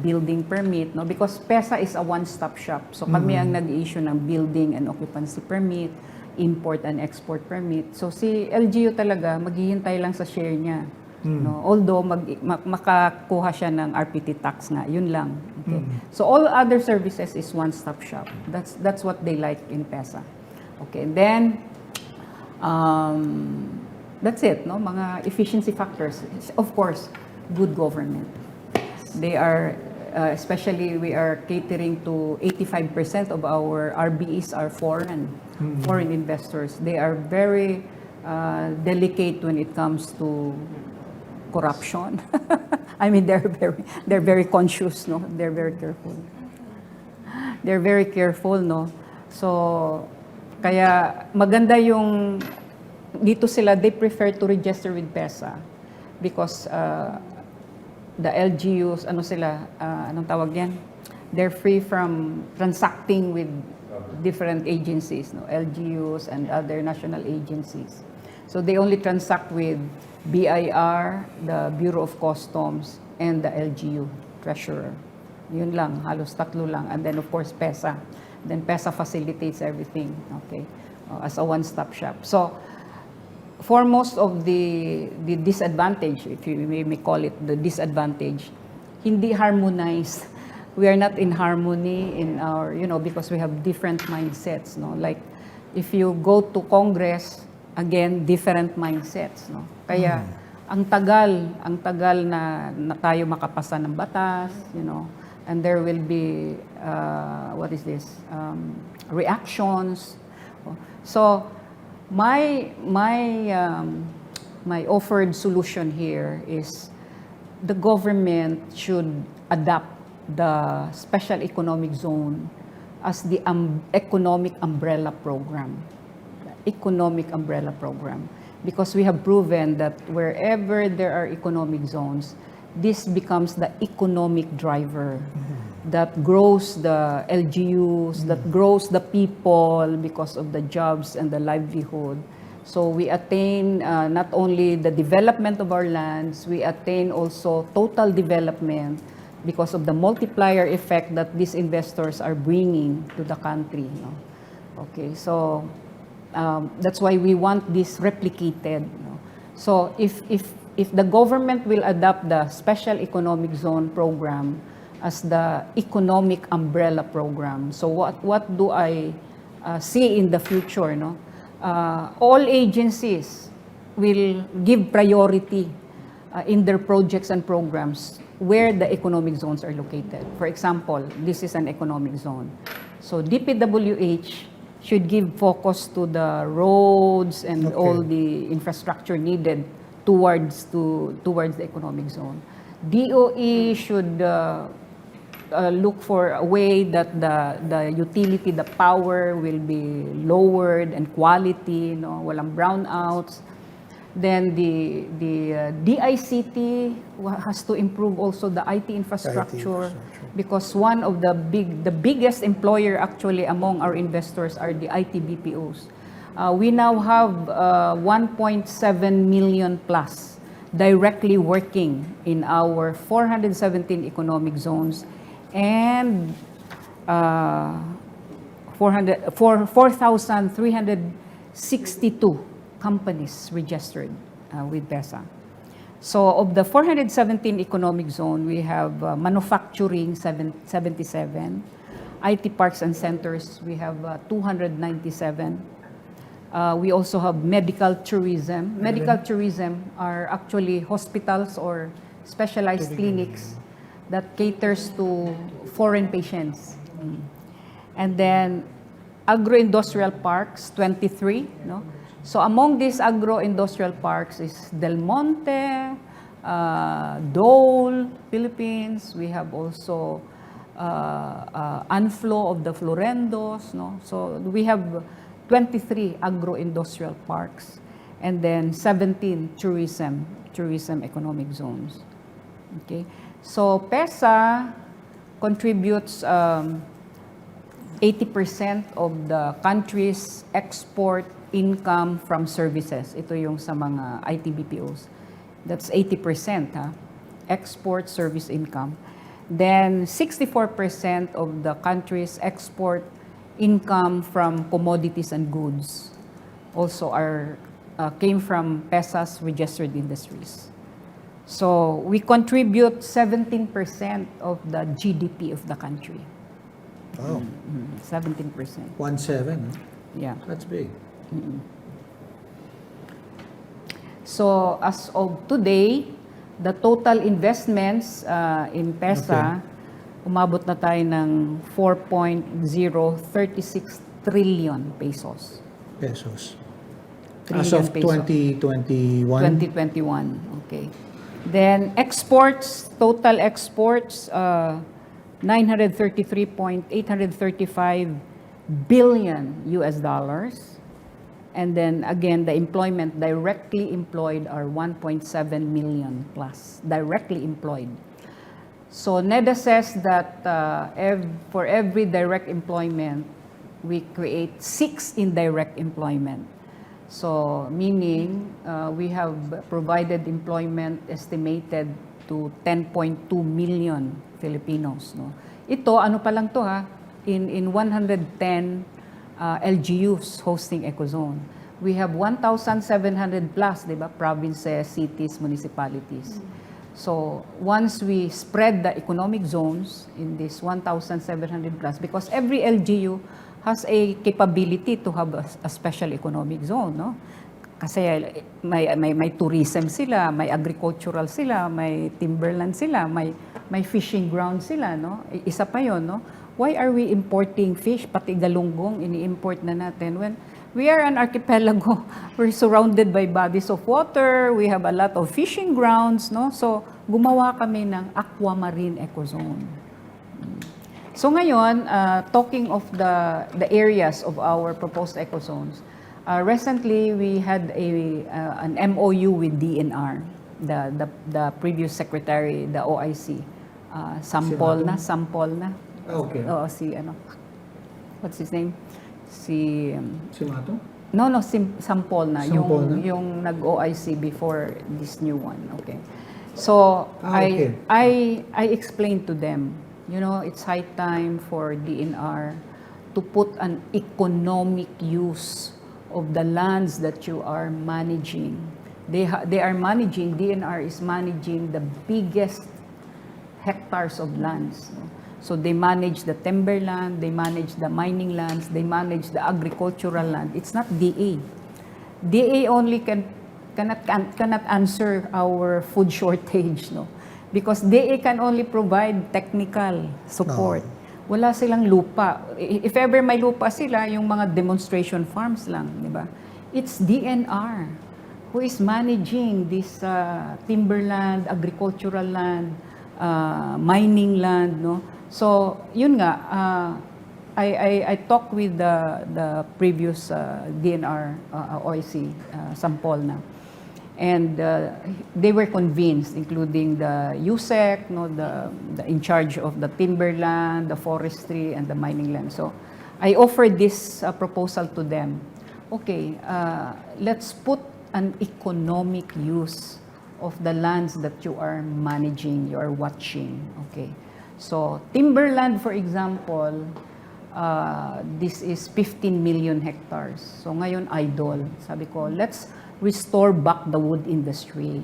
building permit, no? Because PEZA is a one-stop shop. So kami ang nag-issue ng building and occupancy permit, import and export permit. So si LGU talaga maghihintay lang sa share niya. No? Although makakuha siya ng RPT tax nga, yun lang. Okay? So all other services is one-stop shop. That's what they like in PEZA. Okay, and then that's it, no? Mga efficiency factors. Of course, good government. They are, especially we are catering to 85% of our RBEs are foreign investors. They are very delicate when it comes to corruption. I mean, they're very conscious, no? They're very careful. They're very careful, no? So, kaya maganda yung dito sila, they prefer to register with PEZA because the LGUs, anong tawag yan? They're free from transacting with different agencies, no? LGUs and other national agencies. So they only transact with BIR, the Bureau of Customs, and the LGU, Treasurer. Yun lang, halos tatlo lang. And then of course, PEZA. Then PEZA facilitates everything, okay, as a one-stop shop. So, foremost of the disadvantage, if you may call it the disadvantage, hindi harmonized. We are not in harmony in our, because we have different mindsets, no? Like, if you go to Congress, again, different mindsets, no? Kaya, ang tagal na tayo makapasa ng batas, and there will be, reactions. So, my offered solution here is the government should adopt the special economic zone as the economic umbrella program. The economic umbrella program. Because we have proven that wherever there are economic zones, this becomes the economic driver that grows the LGUs, that grows the people because of the jobs and the livelihood. So we attain not only the development of our lands, we attain also total development because of the multiplier effect that these investors are bringing to the country. Okay, so that's why we want this replicated. So if the government will adopt the special economic zone program as the economic umbrella program, so what do I see in the future? All agencies will give priority in their projects and programs where the economic zones are located. For example, this is an economic zone. So DPWH should give focus to the roads and all the infrastructure needed towards the economic zone. DOE should look for a way that the utility, the power will be lowered and quality, no, walang brownouts. Then the DICT has to improve also the IT infrastructure, because one of the biggest employer actually among our investors are the IT BPOs. We now have 1.7 million plus directly working in our 417 economic zones and 4,362 companies registered with PEZA. So of the 417 economic zone, we have manufacturing 77, IT parks and centers, we have 297. We also have medical tourism. Medical tourism are actually hospitals or specialized clinics that caters to foreign patients. And then agro-industrial parks, 23. No? So among these agro-industrial parks is Del Monte, Dole, Philippines. We have also Anflo of the Florendos. No? So we have 23 agro-industrial parks and then 17 tourism economic zones. Okay, so PEZA contributes 80% of the country's export income from services. Ito yung sa mga IT BPOs. That's 80%, export service income. Then 64% of the country's export income from commodities and goods also came from PEZA's registered industries. So we contribute 17% of the GDP of the country. Wow. 17%. 1.7, huh? Yeah. That's big. So as of today, the total investments in PEZA, umabot na tayo ng 4.036 trillion pesos. Pesos. Trillion As of pesos. 2021? 2021, okay. Then exports, total exports, 933.835 billion US dollars. And then again, the employment, directly employed are 1.7 million plus, directly employed. So NED assessed that for every direct employment, we create 6 indirect employment. So meaning we have provided employment estimated to 10.2 million Filipinos. No? Ito, ano pa lang to in 110 LGUs hosting ecozone. We have 1,700 plus, di ba, provinces, cities, municipalities. So once we spread the economic zones in this 1,700 plus, because every LGU has a capability to have a special economic zone, no? Kasi may tourism sila, may agricultural sila, may timberland sila, may fishing ground sila, no? Isa pa 'yon, no? Why are we importing fish, pati galunggong ini-import na natin when we are an archipelago? We're surrounded by bodies of water, we have a lot of fishing grounds, no? So gumawa kami ng aquamarine ecozone. So ngayon, talking of the areas of our proposed ecozones, recently we had an MOU with DNR, the previous secretary, the OIC. Sample na. Okay. Oo, what's his name? Si Mato? No, Sampol na. Sampol na? Yung nag-OIC before this new one. Okay. So, okay. I explained to them, it's high time for DNR to put an economic use of the lands that you are managing. They are managing, DNR is managing the biggest hectares of lands. So they manage the timberland, they manage the mining lands, they manage the agricultural land. It's not DA. DA only cannot answer our food shortage, no? Because DA can only provide technical support. No. Wala silang lupa. If ever may lupa sila, yung mga demonstration farms lang, di ba? It's DNR who is managing this timberland, agricultural land, mining land, no? So, yun nga, I talked with the previous DNR OIC, Sampol na. And they were convinced, including the USEC, no, the in charge of the timberland, the forestry, and the mining land. So, I offered this proposal to them. Okay, let's put an economic use of the lands that you are managing, you are watching. Okay. So, timberland, for example, this is 15 million hectares. So, ngayon, idle. Sabi ko, let's restore back the wood industry.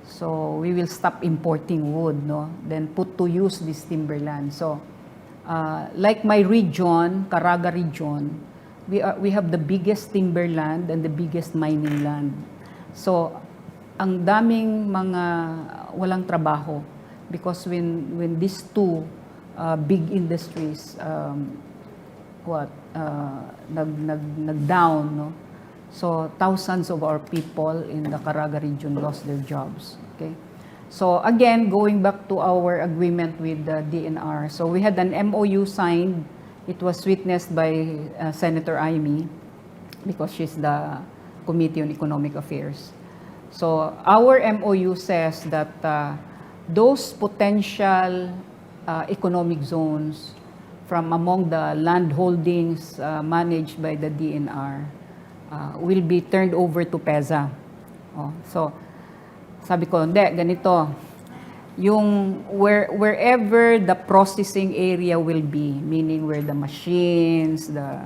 So, we will stop importing wood, no? Then put to use this timberland. So, like my region, Caraga region, we have the biggest timberland and the biggest mining land. So, ang daming mga walang trabaho because when these two big industries nag-down, no? So thousands of our people in the Caraga region lost their jobs. Okay, so again, going back to our agreement with the DNR, so we had an MOU signed. It was witnessed by Senator Amy because she's the Committee on Economic Affairs. So our MOU says that those potential economic zones from among the land holdings managed by the DNR will be turned over to PEZA. So sabi ko, hindi, ganito. Yung wherever the processing area will be, meaning where the machines, the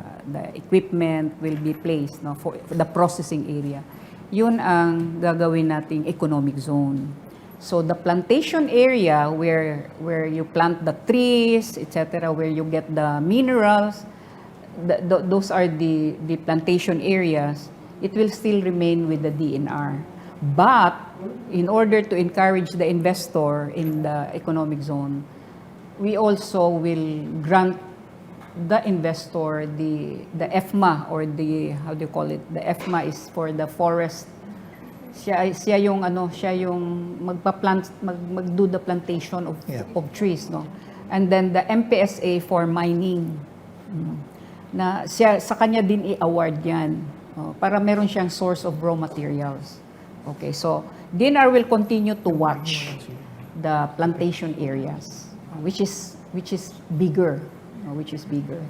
equipment will be placed, no, for the processing area, yun ang gagawin nating economic zone. So the plantation area where you plant the trees, etc., where you get the minerals, those are the plantation areas. It will still remain with the DNR. But in order to encourage the investor in the economic zone, we also will grant the investor the FMA, or the, how do you call it? The FMA is for the forest. Siya yung magdo the plantation of trees, no. And then the MPSA for mining. Na sa kanya din i-award 'yan. Para meron siyang source of raw materials. Okay, so DNR will continue to watch the plantation areas, which is bigger,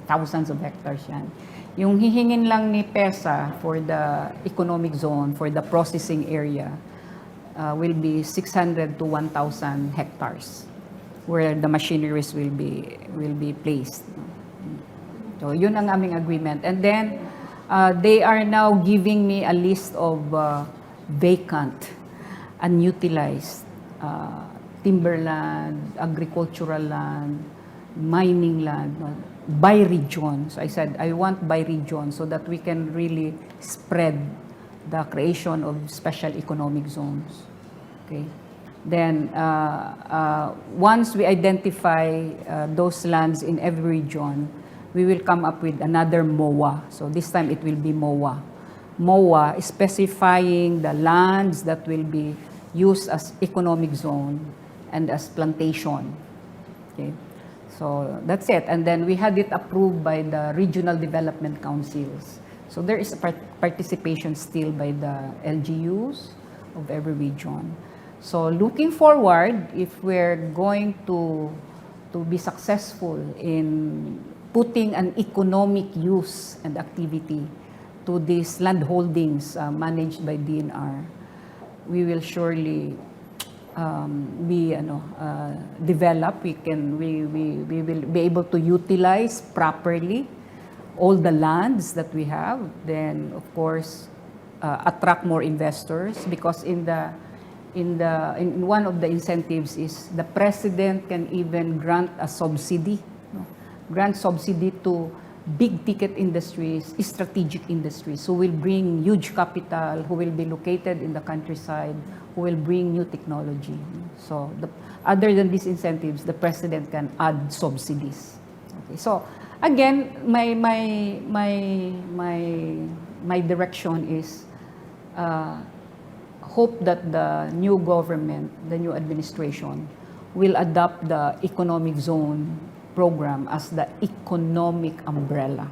thousands of hectares yan. Yung hihingin lang ni PEZA for the economic zone, for the processing area, will be 600 to 1,000 hectares, where the machineries will be placed. So yun ang aming agreement. And then they are now giving me a list of vacant, unutilized timberland, agricultural land, mining land, no, by region. So I said, I want by region so that we can really spread the creation of special economic zones. Okay. Then, once we identify those lands in every region, we will come up with another MOA. So this time it will be MOA. MOA specifying the lands that will be used as economic zone and as plantation. Okay. So that's it. And then we had it approved by the regional development councils. So there is a participation still by the LGUs of every region. So looking forward, if we're going to be successful in putting an economic use and activity to these land holdings managed by DNR, we will surely develop. We will be able to utilize properly all the lands that we have. Then, of course, attract more investors, because in one of the incentives is the president can even grant a subsidy, grant subsidy to big ticket industries, strategic industries, who will bring huge capital, who will be located in the countryside, who will bring new technology. So other than these incentives, the president can add subsidies. Okay. So again, my direction is hope that the new government, the new administration, will adopt the economic zone program as the economic umbrella.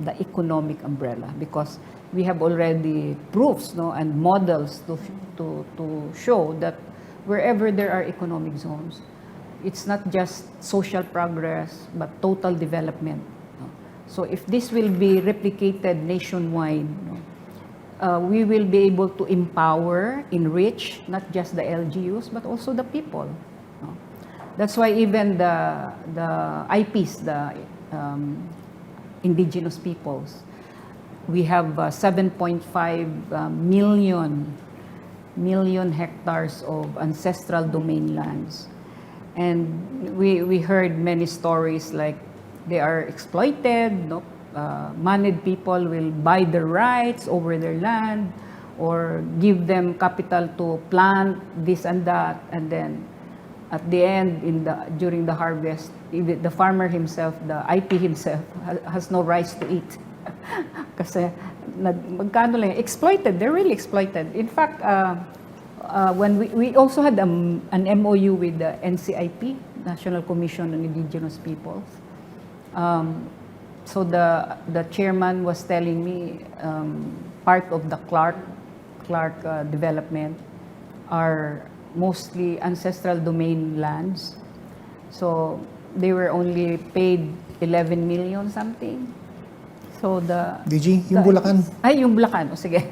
The economic umbrella, because we have already proofs, no, and models to show that wherever there are economic zones, it's not just social progress but total development. No? So if this will be replicated nationwide, no, we will be able to empower, enrich not just the LGUs but also the people. No? That's why even the IPs, the indigenous peoples, we have 7.5 million hectares of ancestral domain lands. And we heard many stories like they are exploited, no? Moneyed people will buy the rights over their land or give them capital to plant this and that, and then at the end, during the harvest, even the farmer himself, the IP himself, has no rights to eat. Kasi magkano lang, exploited, they're really exploited. In fact, when we also had an MOU with the NCIP, National Commission on Indigenous Peoples. So the chairman was telling me part of the Clark development are mostly ancestral domain lands. So they were only paid 11 million something. So DG, yung Bulacan. Ay, yung Bulacan. O sige.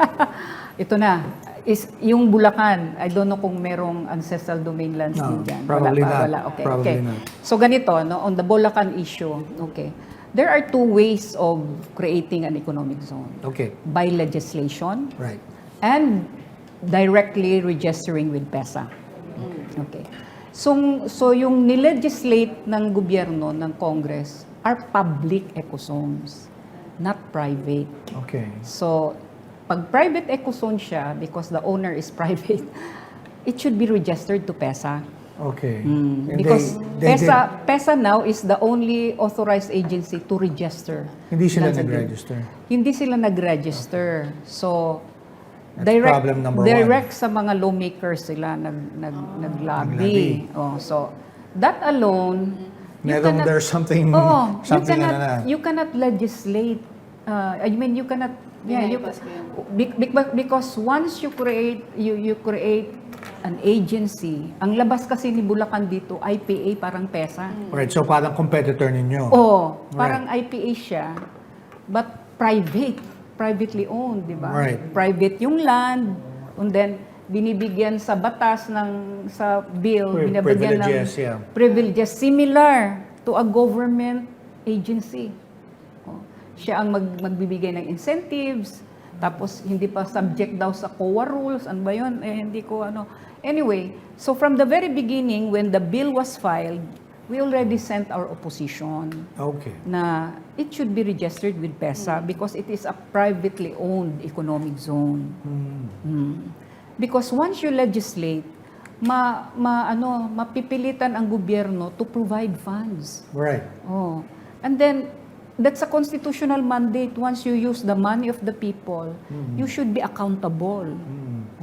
Ito na. Is yung Bulacan, I don't know kung merong ancestral domain lands din dyan. Probably not. Wala. Okay. Probably Okay. not. So ganito, no, on the Bulacan issue, okay. There are two ways of creating an economic zone. Okay. By legislation Right. and directly registering with PEZA. Okay. So yung nilegislate ng gobyerno, ng Congress, are public ecozones, not private. Okay. So, pag private ecozone siya, because the owner is private, it should be registered to PEZA. Okay. And Because they PEZA now is the only authorized agency to register. hindi sila Lands again. nag-register. Hindi sila nag-register. So, That's problem number direct sa mga lawmakers sila nag-lobby. Oh, so, that alone, There's something, oh, something you cannot legislate. I mean, you cannot. Yeah, because once you create an agency. Ang labas kasi ni Bulacan dito, IPA parang PEZA. Right, so parang competitor ninyo. Oh, parang IPA siya, but privately owned, di ba? Right. Private yung land, and then binibigyan sa batas sa bill, binibigyan Privileges, ng yeah. privileges similar to a government agency. Oh, siya ang magbibigay ng incentives, tapos hindi pa subject daw sa COA rules, ano ba yun? Hindi ko ano. Anyway, so from the very beginning, when the bill was filed, we already sent our opposition Okay. na it should be registered with PEZA because it is a privately owned economic zone. Because once you legislate, mapipilitan ang gobyerno to provide funds. Right. Oh. And then, that's a constitutional mandate. Once you use the money of the people, you should be accountable.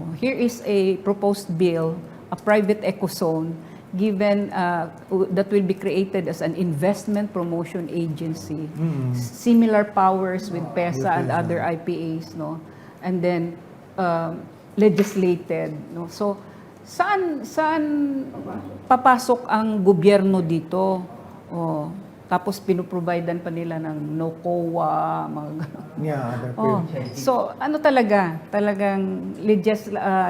Oh, here is a proposed bill, a private ecozone, given that will be created as an investment promotion agency. Similar powers with PEZA and other IPAs, no? And then, legislated, no? So, saan papasok ang gobyerno dito? Oh, tapos pinuprovidean pa nila ng no COA, mga gano'n. Yeah. Oh, so ano talagang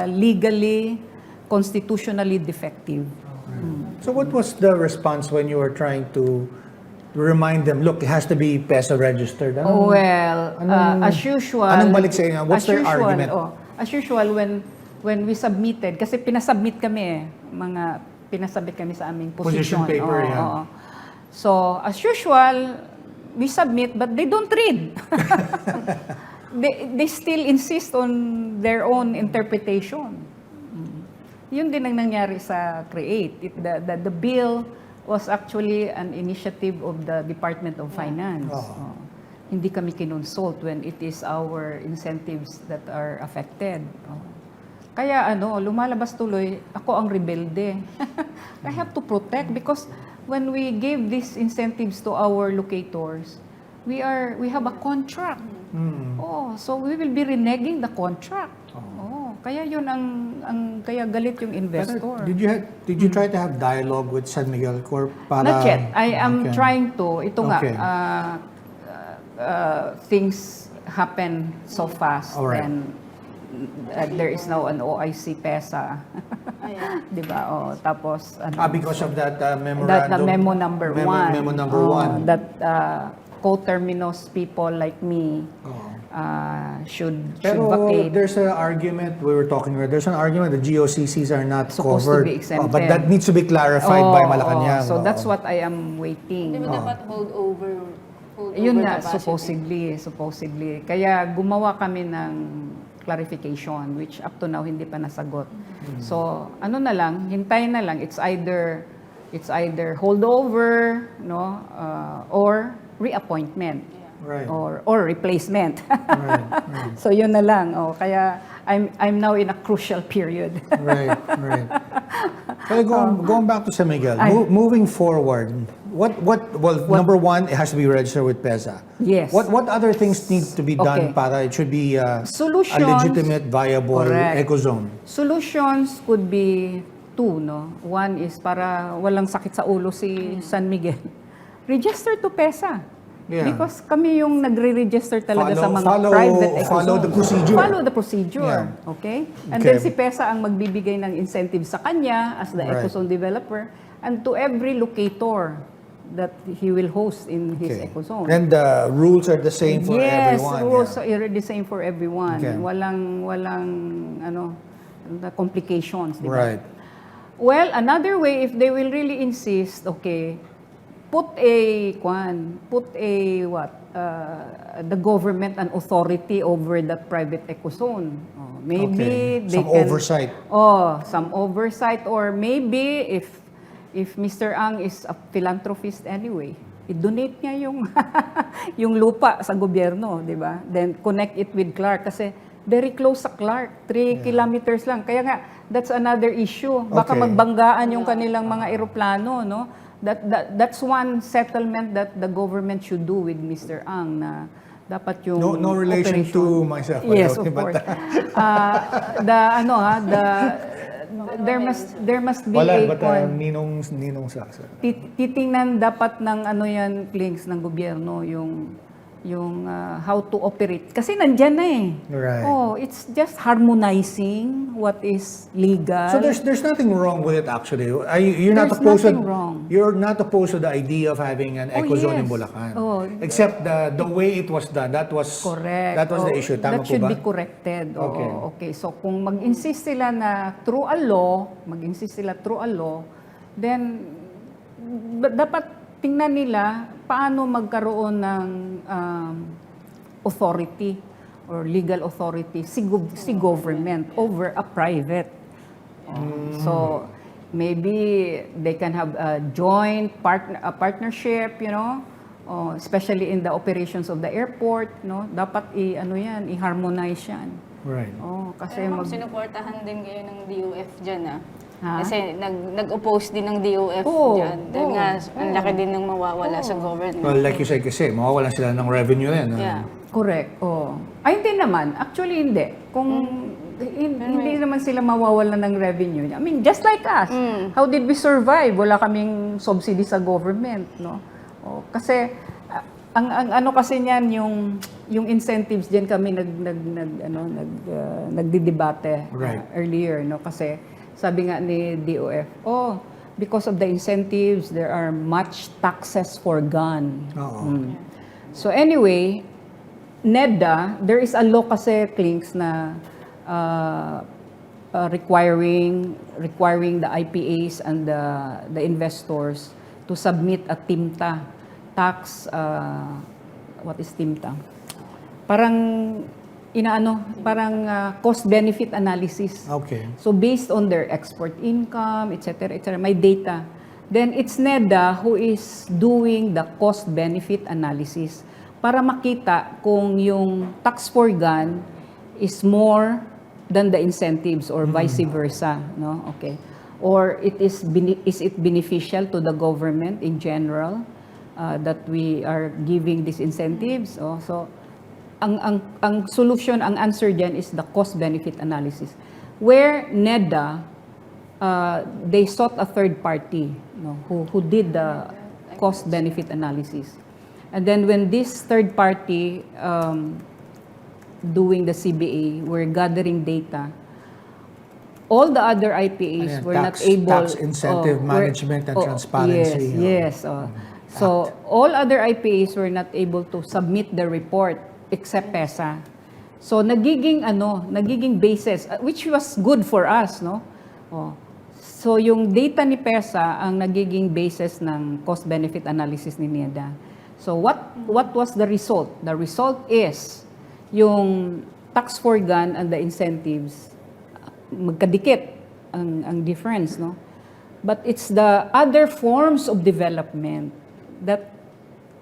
legally, constitutionally defective. So what was the response when you were trying to remind them, look, it has to be PEZA registered? As usual. Anong balik sa inyo? What's their argument? As usual, when we submitted, kasi pinasubmit kami pinasubmit kami sa aming position paper, yeah. So, as usual, we submit, but they don't read. They still insist on their own interpretation. Yun din ang nangyari sa CREATE. The bill was actually an initiative of the Department of Finance. Hindi kami kinonsult when it is our incentives that are affected. Kaya lumalabas tuloy, ako ang rebelde. I have to protect because when we gave these incentives to our locators, we have a contract. So we will be reneging the contract. Kaya yun ang kaya galit yung investor. Pero did you try to have dialogue with San Miguel Corp para Not yet. I am Okay. trying to. Ito Okay. Things happen so fast. Alright. Then there is now an OIC PEZA. Di ba? Tapos because of that memorandum. that the memo number one. Memo number one. That co-terminus people like me should Pero vacate. there's an argument, we were talking about, there's an argument that GOCCs are not Supposed to covered. be exempted. But that needs to be clarified by Malacanang. So that's what I am waiting. Di ba dapat hold over Yun na, capacity? supposedly. Kaya gumawa kami ng clarification, which up to now hindi pa nasagot. So, na lang, hintayin na lang. It's either holdover, no, or reappointment. Right. Or replacement. Right. So yun na lang. Kaya I'm now in a crucial period. Right. So going back to San Miguel, moving forward, number one, it has to be registered with PEZA. Yes. What other things need to be done Okay. para it should be a Solutions. legitimate, viable Correct. ecozone? Solutions could be two, no? One is para walang sakit sa ulo si San Miguel. Register to PEZA. Yeah. Because kami yung nagre-register talaga sa mga Follow- private ecozone. follow the procedure. Follow the procedure. Yeah. Okay? And Okay. then si PEZA ang magbibigay ng incentive sa kanya as the Right. ecozone developer and to every locator that he will host in his Okay. ecozone. And the rules are the same for Yes, everyone. rules yeah. are the same for everyone. Okay. Walang the complications, di ba? Right. Well, another way if they will really insist, okay, put the government an authority over that private ecozone. Maybe Okay. they Some can oversight. some oversight, or maybe if Mr. Ang is a philanthropist anyway, i-donate niya yung yung lupa sa gobyerno, di ba? Then connect it with Clark kasi very close sa Clark, 3 kilometers lang. Kaya nga, that's another issue. Baka Okay. magbanggaan yung kanilang mga eroplano, no? That's one settlement that the government should do with Mr. Ang na dapat yung No relation operation. to myself. Yes, okay, of but- course. There must be Wala, a but ninong saksa. titingnan dapat ng yan, Clinks, ng gobyerno, yung how to operate. Kasi nandyan na eh. Right. It's just harmonizing what is legal. So there's nothing wrong with it actually. You're not There's opposed nothing to wrong. you're not opposed to the idea of having an ecozone in yes. Bulacan. Except the way it was done, that was correct. That was the issue. Tama That should po ba? be corrected. Okay. Okay. So kung mag-insist sila na through a law, then dapat tingnan nila paano magkaroon ng authority or legal authority si government over a private. So maybe they can have a joint partnership, especially in the operations of the airport, no? Dapat i-harmonize yan. Right. Kasi Pero ma'am, sinuportahan din kayo ng DOF dyan Kasi nag-oppose din ng DOF dyan. Dahil nga, ang laki din ng mawawala sa government. Well, like you said kasi, mawawalan sila ng revenue rin. Yeah. Correct. Ay, hindi naman. Actually, hindi. Kung hindi naman sila mawawalan ng revenue. I mean, just like us. How did we survive? Wala kaming subsidy sa government, no? Kasi ang kasi niyan yung incentives diyan kami nagdidebate Right. earlier, no? Kasi sabi nga ni DOF, because of the incentives there are much taxes forgone. So anyway, NEDA, there is a law kasi, Clinks, na requiring the IPAs and the investors to submit a TIMTA tax. What is TIMTA? Parang cost benefit analysis. Okay. So based on their export income, etc., may data. Then it's NEDA who is doing the cost benefit analysis para makita kung yung tax forgone is more than the incentives or vice versa, no? Okay. Or is it beneficial to the government in general that we are giving these incentives? Oh, so ang solution, ang answer diyan is the cost benefit analysis. Where NEDA they sought a third party, no, who did the cost benefit analysis. And then when this third party doing the CBA, we're gathering data. All the other IPAs were not able... Tax incentive management and transparency. Yes. So, all other IPAs were not able to submit the report except PEZA. So, nagiging basis, which was good for us, no? So, yung data ni PEZA ang nagiging basis ng cost-benefit analysis ni NEDA. So, what was the result? The result is, yung tax for gun and the incentives, magkadikit ang difference, no? But it's the other forms of development that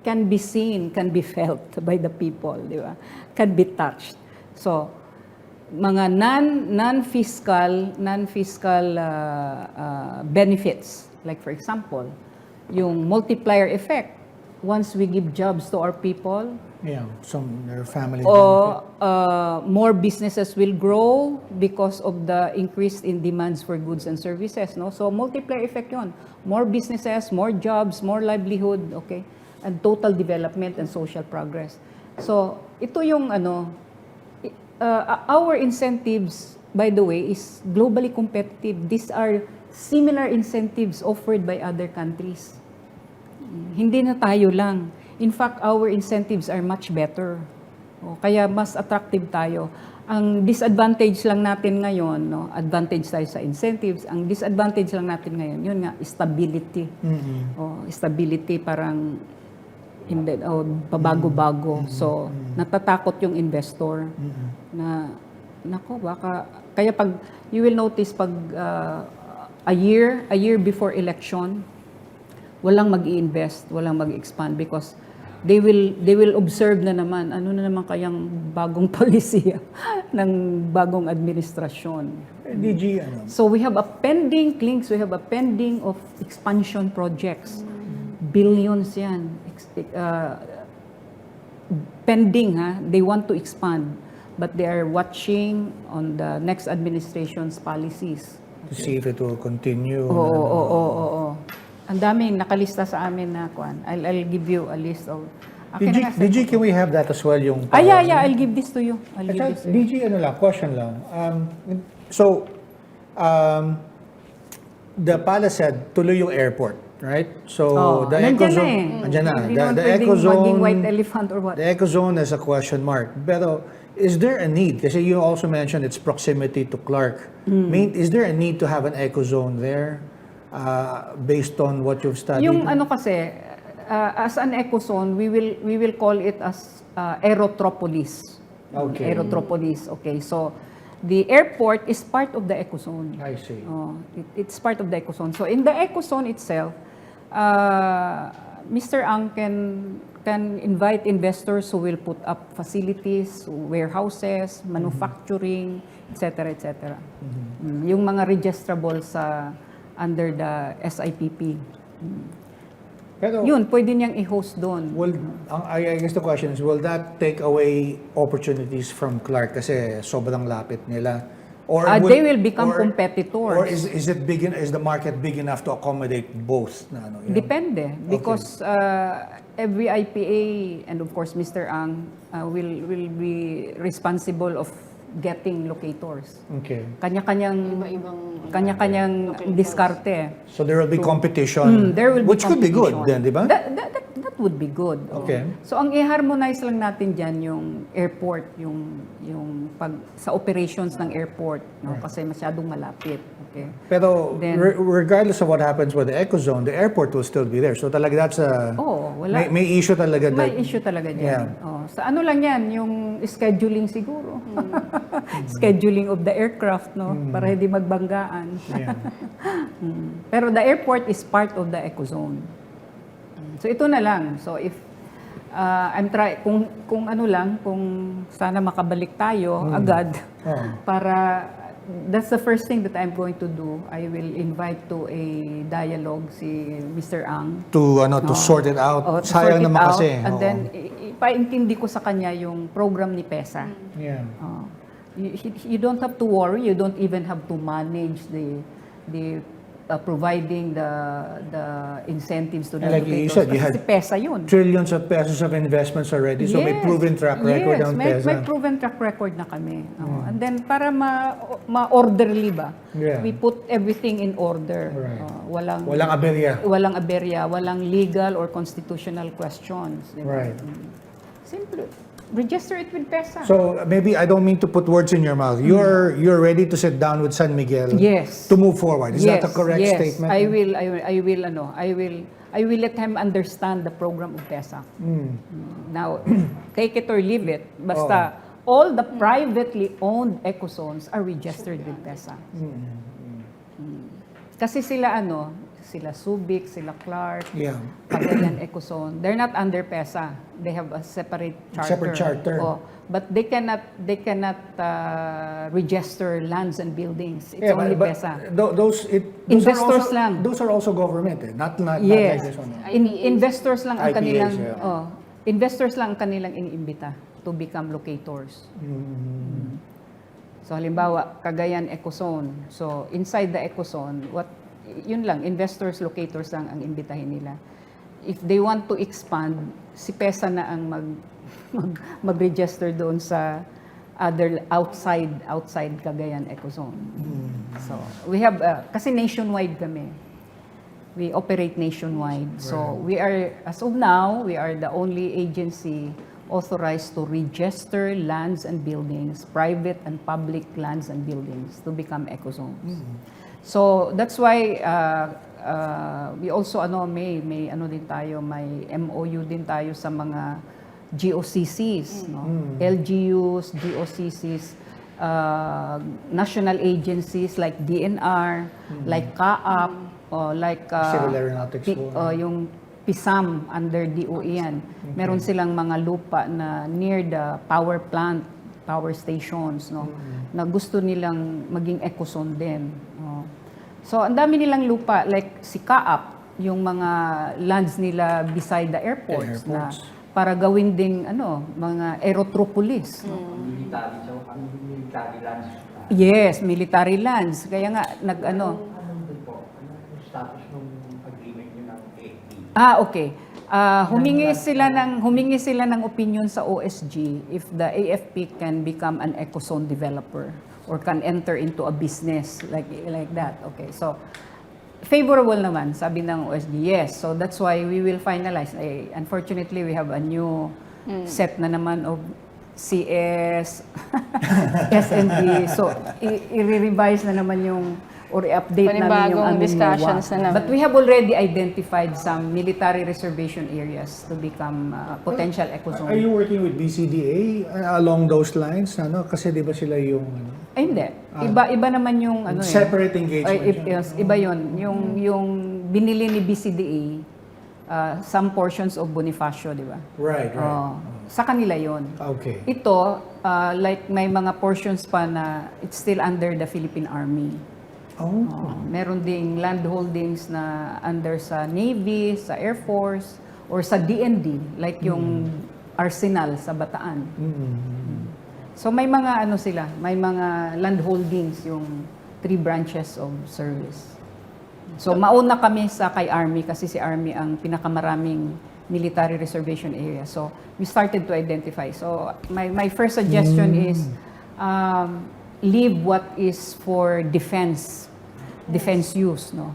can be seen, can be felt by the people, di ba? Can be touched. So, mga non-fiscal benefits, like for example, yung multiplier effect. Once we give jobs to our people, their family benefit. More businesses will grow because of the increase in demands for goods and services, no? So multiplier effect yun. More businesses, more jobs, more livelihood, okay? And total development and social progress. So ito yung our incentives, by the way, is globally competitive. These are similar incentives offered by other countries. Hindi na tayo lang. In fact, our incentives are much better. Kaya mas attractive tayo. Ang disadvantage lang natin ngayon, no, advantage tayo sa incentives. Ang disadvantage lang natin ngayon, yun nga, stability. Stability parang pabago-bago. So, natatakot yung investor na, nako, baka, kaya pag, you will notice pag a year before election, walang mag-i-invest, walang mag-expand because they will observe na naman ano na naman kayang bagong policy ng bagong administrasyon. DG So we have a pending clinks, we have a pending of expansion projects. Billions yan. Pending, they want to expand but they are watching on the next administration's policies. To see if it will continue. Oo. Ang daming nakalista sa amin na kuan. I'll give you a list of... DG, can we have that as well? Yung yeah, I'll give this to you. DG, question lang. The palace said, tuloy yung airport, right? So, the eco zone... Nandiyan na. The eco zone... maging white elephant or what? The eco zone is a question mark. Pero, is there a need? Kasi you also mentioned its proximity to Clark. Is there a need to have an eco zone there? Based on what you've studied? Yung kasi, as an ecozone, we will call it as aerotropolis. Okay. Aerotropolis, okay. So, the airport is part of the ecozone. I see. It's part of the ecozone. So, in the ecozone itself, Mr. Ang can invite investors who will put up facilities, warehouses, manufacturing, etc., etc. Yung mga registrable sa under the SIPP. Pero, yun, pwede niyang i-host doon. I guess the question is, will that take away opportunities from Clark kasi sobrang lapit nila? Or they will become competitors. Or is the market big enough to accommodate both? Depende. Because every IPA and of course Mr. Ang will be responsible of getting locators. Okay. Kanya-kanyang diskarte. So there will be competition, which could be good then, di ba? That would be good. Okay. So ang i-harmonize lang natin diyan yung airport, yung pag sa operations ng airport, no, kasi masyadong malapit. Okay. Pero regardless of what happens with the eco zone, the airport will still be there. So talaga that's wala. May issue talaga. May issue talaga diyan. Sa ano lang yan, yung scheduling siguro. Scheduling of the aircraft, no, para hindi magbanggaan. Pero the airport is part of the eco zone. So ito na lang. So if kung ano lang, kung sana makabalik tayo agad para that's the first thing that I'm going to do. I will invite to a dialogue si Mr. Ang. To sort it out. To Sayang sort it naman out, kasi. and then ipaintindi ko sa kanya yung program ni PEZA. Yeah. You don't have to worry, you don't even have to manage the providing the incentives to the And like you locators. said, you Kasi had si PEZA yun. Trillions of pesos of investments already. So may proven track record yes, ang may PEZA. proven track record na kami. And then para ma-orderly ba? Yeah. We put everything in order. Right. Walang aberya. walang aberya, walang legal or constitutional questions. Diba? Right. Simple. Register it with PEZA. So maybe I don't mean to put words in your mouth. You're ready to sit down with San Miguel Yes. to move forward. Is that a correct yes. statement? I will let him understand the program of PEZA. Now, take it or leave it. Basta all the privately owned ecozones are registered with PEZA. Kasi sila sila Subic, sila Clark, Yeah. Cagayan Ecozone, they're not under PEZA. They have a separate charter. Separate charter. But they cannot register lands and buildings. It's only PEZA. Investors lang. Those are also government, not Yes. like this one. Investors lang ang IPAs, kanilang yeah. investors lang ang kanilang iniimbita to become locators. So halimbawa, Cagayan Ecozone. So inside the Ecozone, yun lang, investors, locators lang ang imbitahin nila. If they want to expand, si PEZA na ang mag-register doon sa other outside Cagayan Ecozone. So we have kasi nationwide kami. We operate nationwide. So we are, as of now, we are the only agency authorized to register lands and buildings, private and public lands and buildings to become ecozones. So that's why we also may din tayo, may MOU din tayo sa mga GOCCs, no? LGUs, GOCCs, national agencies like DNR, like CAAP, like Civil Aeronautics yung PISAM under DOE yan. Meron silang mga lupa na near the power plant, power stations, no? Na gusto nilang maging ecozone din. So, ang dami nilang lupa, like si Kaap, yung mga lands nila beside the airports, na para gawin ding mga aerotropolis. Military lands. Yes, military lands. Kaya nga Anong status ng agreement niyo ng AFP? Okay. Humingi sila ng opinion sa OSG if the AFP can become an ecozone developer or can enter into a business like that. Okay. So favorable naman, sabi ng OSG. Yes. So that's why we will finalize. Unfortunately, we have a new set na naman of CS, SND. So i-revise na naman yung or i-update namin yung aming discussions na naman. But we have already identified some military reservation areas to become potential ecozone. Are you working with BCDA along those lines? Kasi di ba sila yung Ay, hindi. Iba naman yung separate engagement. Yes, iba yun. Yung binili ni BCDA, some portions of Bonifacio, di ba? Right. Sa kanila yun. Okay. Ito, like may mga portions pa na it's still under the Philippine Army. Meron ding land holdings na under sa Navy, sa Air Force, or sa DND, like yung Arsenal sa Bataan. So may mga sila, may mga land holdings yung 3 branches of service. So mauna kami sa kay Army kasi si Army ang pinakamaraming military reservation area. So we started to identify. So my first suggestion is leave what is for defense use, no?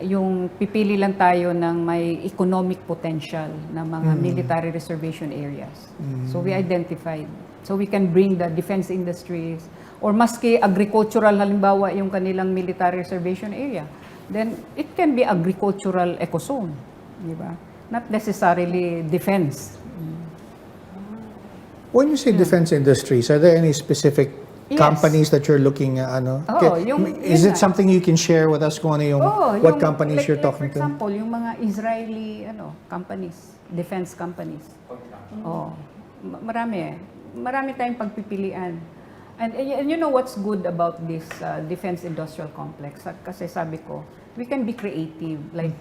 Yung pipili lang tayo ng may economic potential na mga military reservation areas. So we identified. So we can bring the defense industries or maski agricultural halimbawa yung kanilang military reservation area. Then it can be agricultural ecozone, di ba? Not necessarily defense. When you say defense industries, are there any specific companies that you're looking at? Ano? Oo, Is yun it nga. something you can share with us kung ano yung what companies you're talking for to? example, yung mga Israeli companies, defense companies. Oh, marami tayong pagpipilian. And you know what's good about this defense industrial complex? Kasi sabi ko, we can be creative. Like,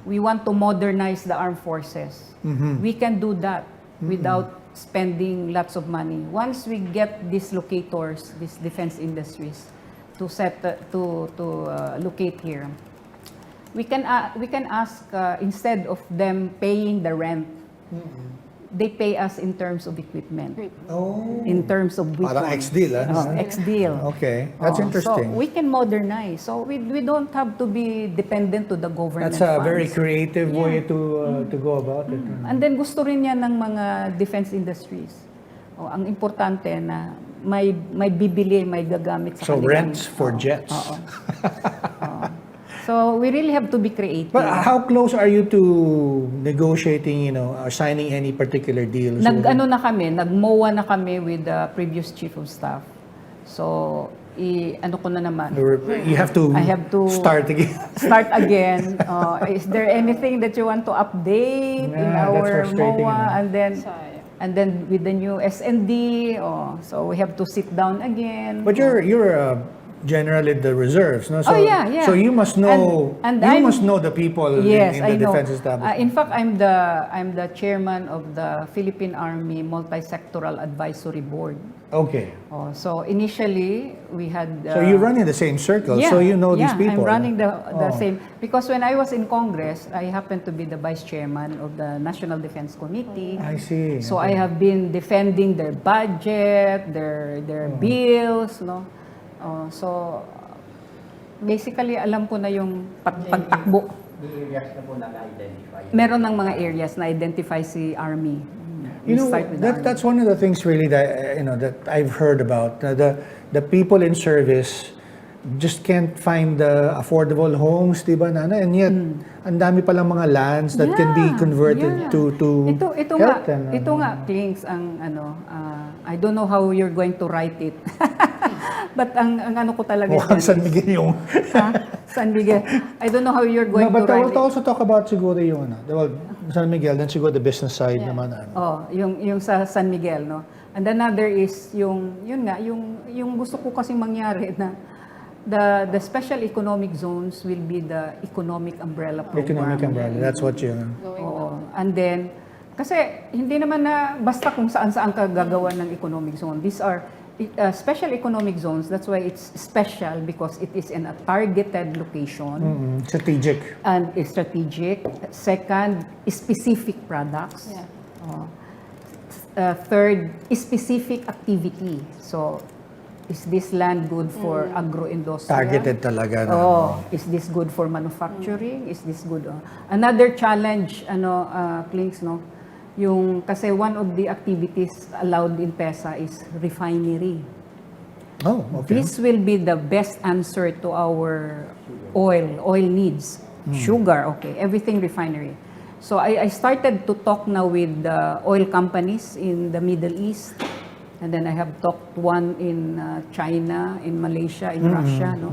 we want to modernize the armed forces. We can do that without spending lots of money. Once we get these locators, these defense industries, to locate here, we can ask instead of them paying the rent, they pay us in terms of equipment, in terms of weapons. Parang ex-deal, Ex-deal. Okay, that's interesting. So we can modernize. So we don't have to be dependent to the government That's a funds. very creative way to go about it. And then gusto rin yan ng mga defense industries. Ang importante na may bibili, may gagamit sa So kanilang- rents for jets. Oo. So we really have to be creative. But how close are you to negotiating, or signing any particular deals? Nag-MOA na kami with the previous chief of staff. So, ko na naman. You have to, I have to start again. Start again. Is there anything that you want to update in Yeah, that's our frustrating, MOA? Sayang. And then with the new SND, so we have to sit down again. But you're general in the reserves, no? So, yeah. So you must know, And you must know the people Yes, in the I know. defense establishment. In fact, I'm the chairman of the Philippine Army Multi-Sectoral Advisory Board. Okay. So initially we had. So you run in the same circle, so you know these people. I'm running the same, because when I was in Congress, I happened to be the vice chairman of the National Defense Committee. I see. So I have been defending their budget, their bills, no. So basically alam ko na yung pagtakbo. May areas na po na-identify. Meron ng mga areas na identify si Army. You know, start with the Army. that's one of the things really that that I've heard about. The people in service just can't find the affordable homes, di ba, Nana? And yet, ang dami palang mga lands that can be converted to ito help nga, them. ito nga, Klings, ang I don't know how you're going to write it. But ang ko talaga Mukhang dyan San is- Miguel yung... San Miguel. I don't know how you're going No, but to I write will it. also talk about siguro yung San Miguel, then siguro the business side naman. Yung sa San Miguel, no. And another is yung gusto ko kasing mangyari na the special economic zones will be the economic umbrella program. Economic umbrella, that's what you... Oo. And then kasi hindi naman na basta kung saan-saan ka gagawa ng economic zone. These are special economic zones. That's why it's special, because it is in a targeted location. Strategic. And is strategic. Second, specific products. Third, specific activity. So, is this land good for agro-industrial? Targeted talaga. Is this good for manufacturing? Is this good? Another challenge, Clinks, no? Kasi one of the activities allowed in PEZA is refinery. Oh, okay. This will be the best answer to our oil needs. Sugar, okay, everything refinery. So I started to talk now with the oil companies in the Middle East. And then I have talked one in China, in Malaysia, in Russia. No?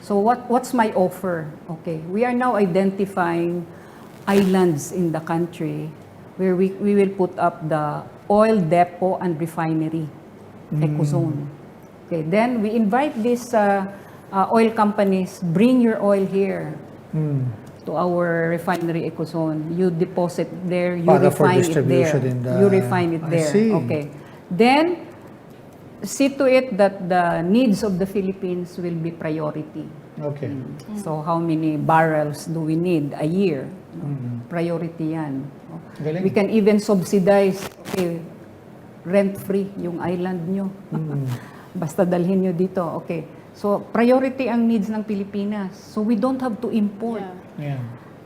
So what's my offer? Okay, we are now identifying islands in the country where we will put up the oil depot and refinery ecozone. Okay, then we invite these oil companies, bring your oil here to our refinery ecozone. You deposit there, you Para for refine it there. distribution in the- You refine it I there. see. Okay. Then see to it that the needs of the Philippines will be priority. Okay. So how many barrels do we need a year? Priority yan. Galing. We can even subsidize, okay, rent-free yung island nyo. Basta dalhin nyo dito. Okay. So priority ang needs ng Pilipinas. So we don't have to import. Yeah.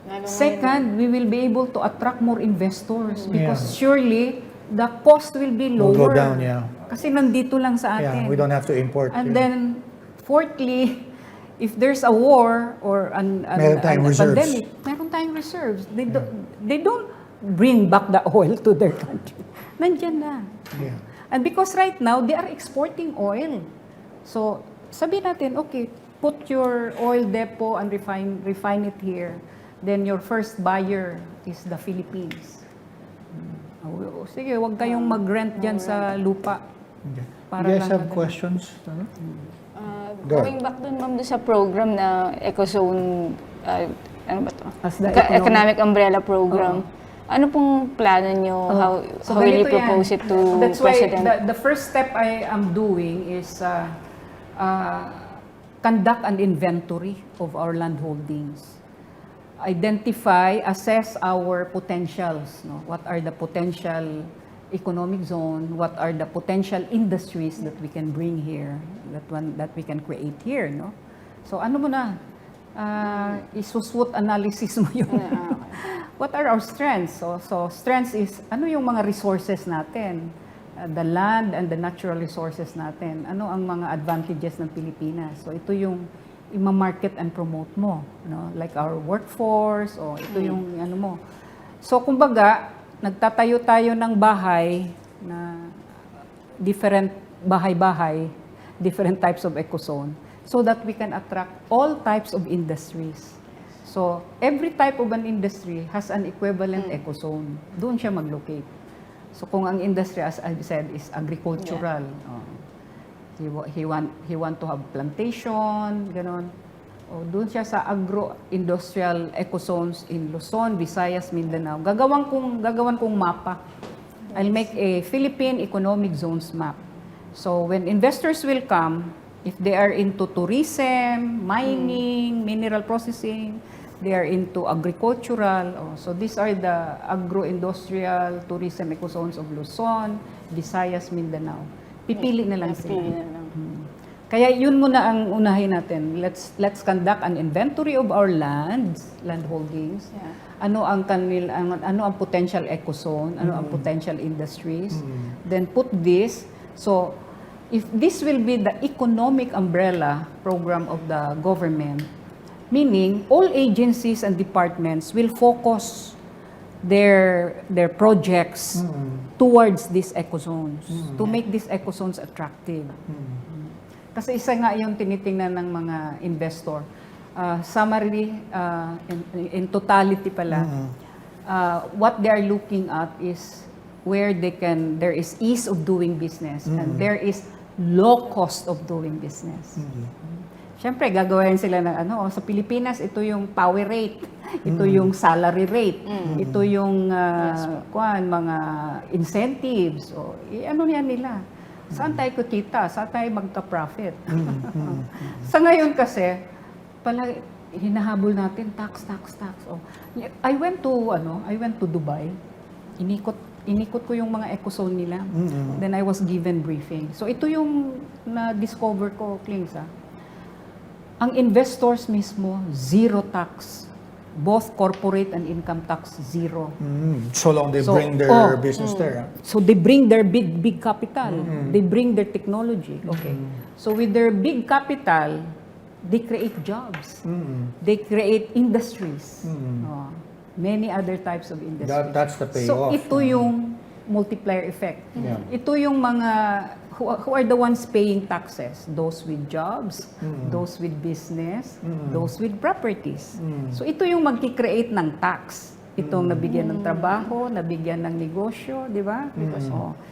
Lalo Second, we will be able to attract more investors because surely the cost will be Will lower. go down, yeah. Kasi nandito lang sa Yeah, atin. we don't have to import. And then, fourthly, if there's a war or Meron tayong reserves. pandemic, meron tayong reserves. They don't bring back the oil to their country. Nandyan na. Yeah. And because right now, they are exporting oil. So, sabi natin, okay, put your oil depot and refine it here. Then your first buyer is the Philippines. Sige, wag kayong mag-rent dyan sa lupa. Okay. Para You guys lang have questions? Go. Going back dun, ma'am, dun sa program na EcoZone, ano ba to? As the Economic Umbrella Program. Ano pong plano nyo? How will you ganito propose yan. it to That's President? why the first step I am doing is conduct an inventory of our land holdings. Identify, assess our potentials. No? What are the potential economic zone? What are the potential industries that we can bring here? That we can create here. No? So ano mo na? Isuswot analysis mo yun. What are our strengths? So strengths is, ano yung mga resources natin? The land and the natural resources natin. Ano ang mga advantages ng Pilipinas? So ito yung i-market and promote mo. No? Like our workforce, o ito yung ano mo. So kumbaga, nagtatayo tayo ng bahay na different bahay-bahay, different types of ecozone, so that we can attract all types of industries. So, every type of an industry has an equivalent ecozone. Doon siya mag-locate. So, kung ang industry, as I said, is agricultural, he want to have plantation, ganon. O, doon siya sa agro-industrial ecozones in Luzon, Visayas, Mindanao. Gagawan kong mapa. I'll make a Philippine Economic Zones map. So, when investors will come, if they are into tourism, mining, mineral processing, they are into agricultural. So these are the agro-industrial tourism ecozones of Luzon, Visayas, Mindanao. Pipili na lang sila. Kaya yun muna ang unahin natin. Let's conduct an inventory of our land holdings. Ano ang potential ecozone, ano ang potential industries. Then put this. So if this will be the economic umbrella program of the government, meaning all agencies and departments will focus their projects towards these ecozones to make these ecozones attractive. Kasi isa nga yung tinitingnan ng mga investor. Summary, in totality pala, what they are looking at is where there is ease of doing business and there is low cost of doing business. Siyempre, gagawin sila ng sa Pilipinas, ito yung power rate, ito yung salary rate, ito yung mga incentives, o yan nila. Saan tayo kikita? Saan tayo magka-profit? Sa ngayon kasi, hinahabol natin tax. Oh. I went to Dubai. Inikot ko yung mga ecozone nila. Then I was given briefing. So ito yung na-discover ko, Klings. Ang investors mismo, zero tax. Both corporate and income tax, zero. So long they bring their business there. So they bring their big capital. They bring their technology. Okay. So with their big capital, they create jobs. They create industries. Many other types of industries. That's the So payoff. ito yung multiplier effect. Ito yung mga who are the ones paying taxes? Those with jobs, those with business, those with properties. So ito yung magki-create ng tax. Itong nabigyan ng trabaho, nabigyan ng negosyo, di ba?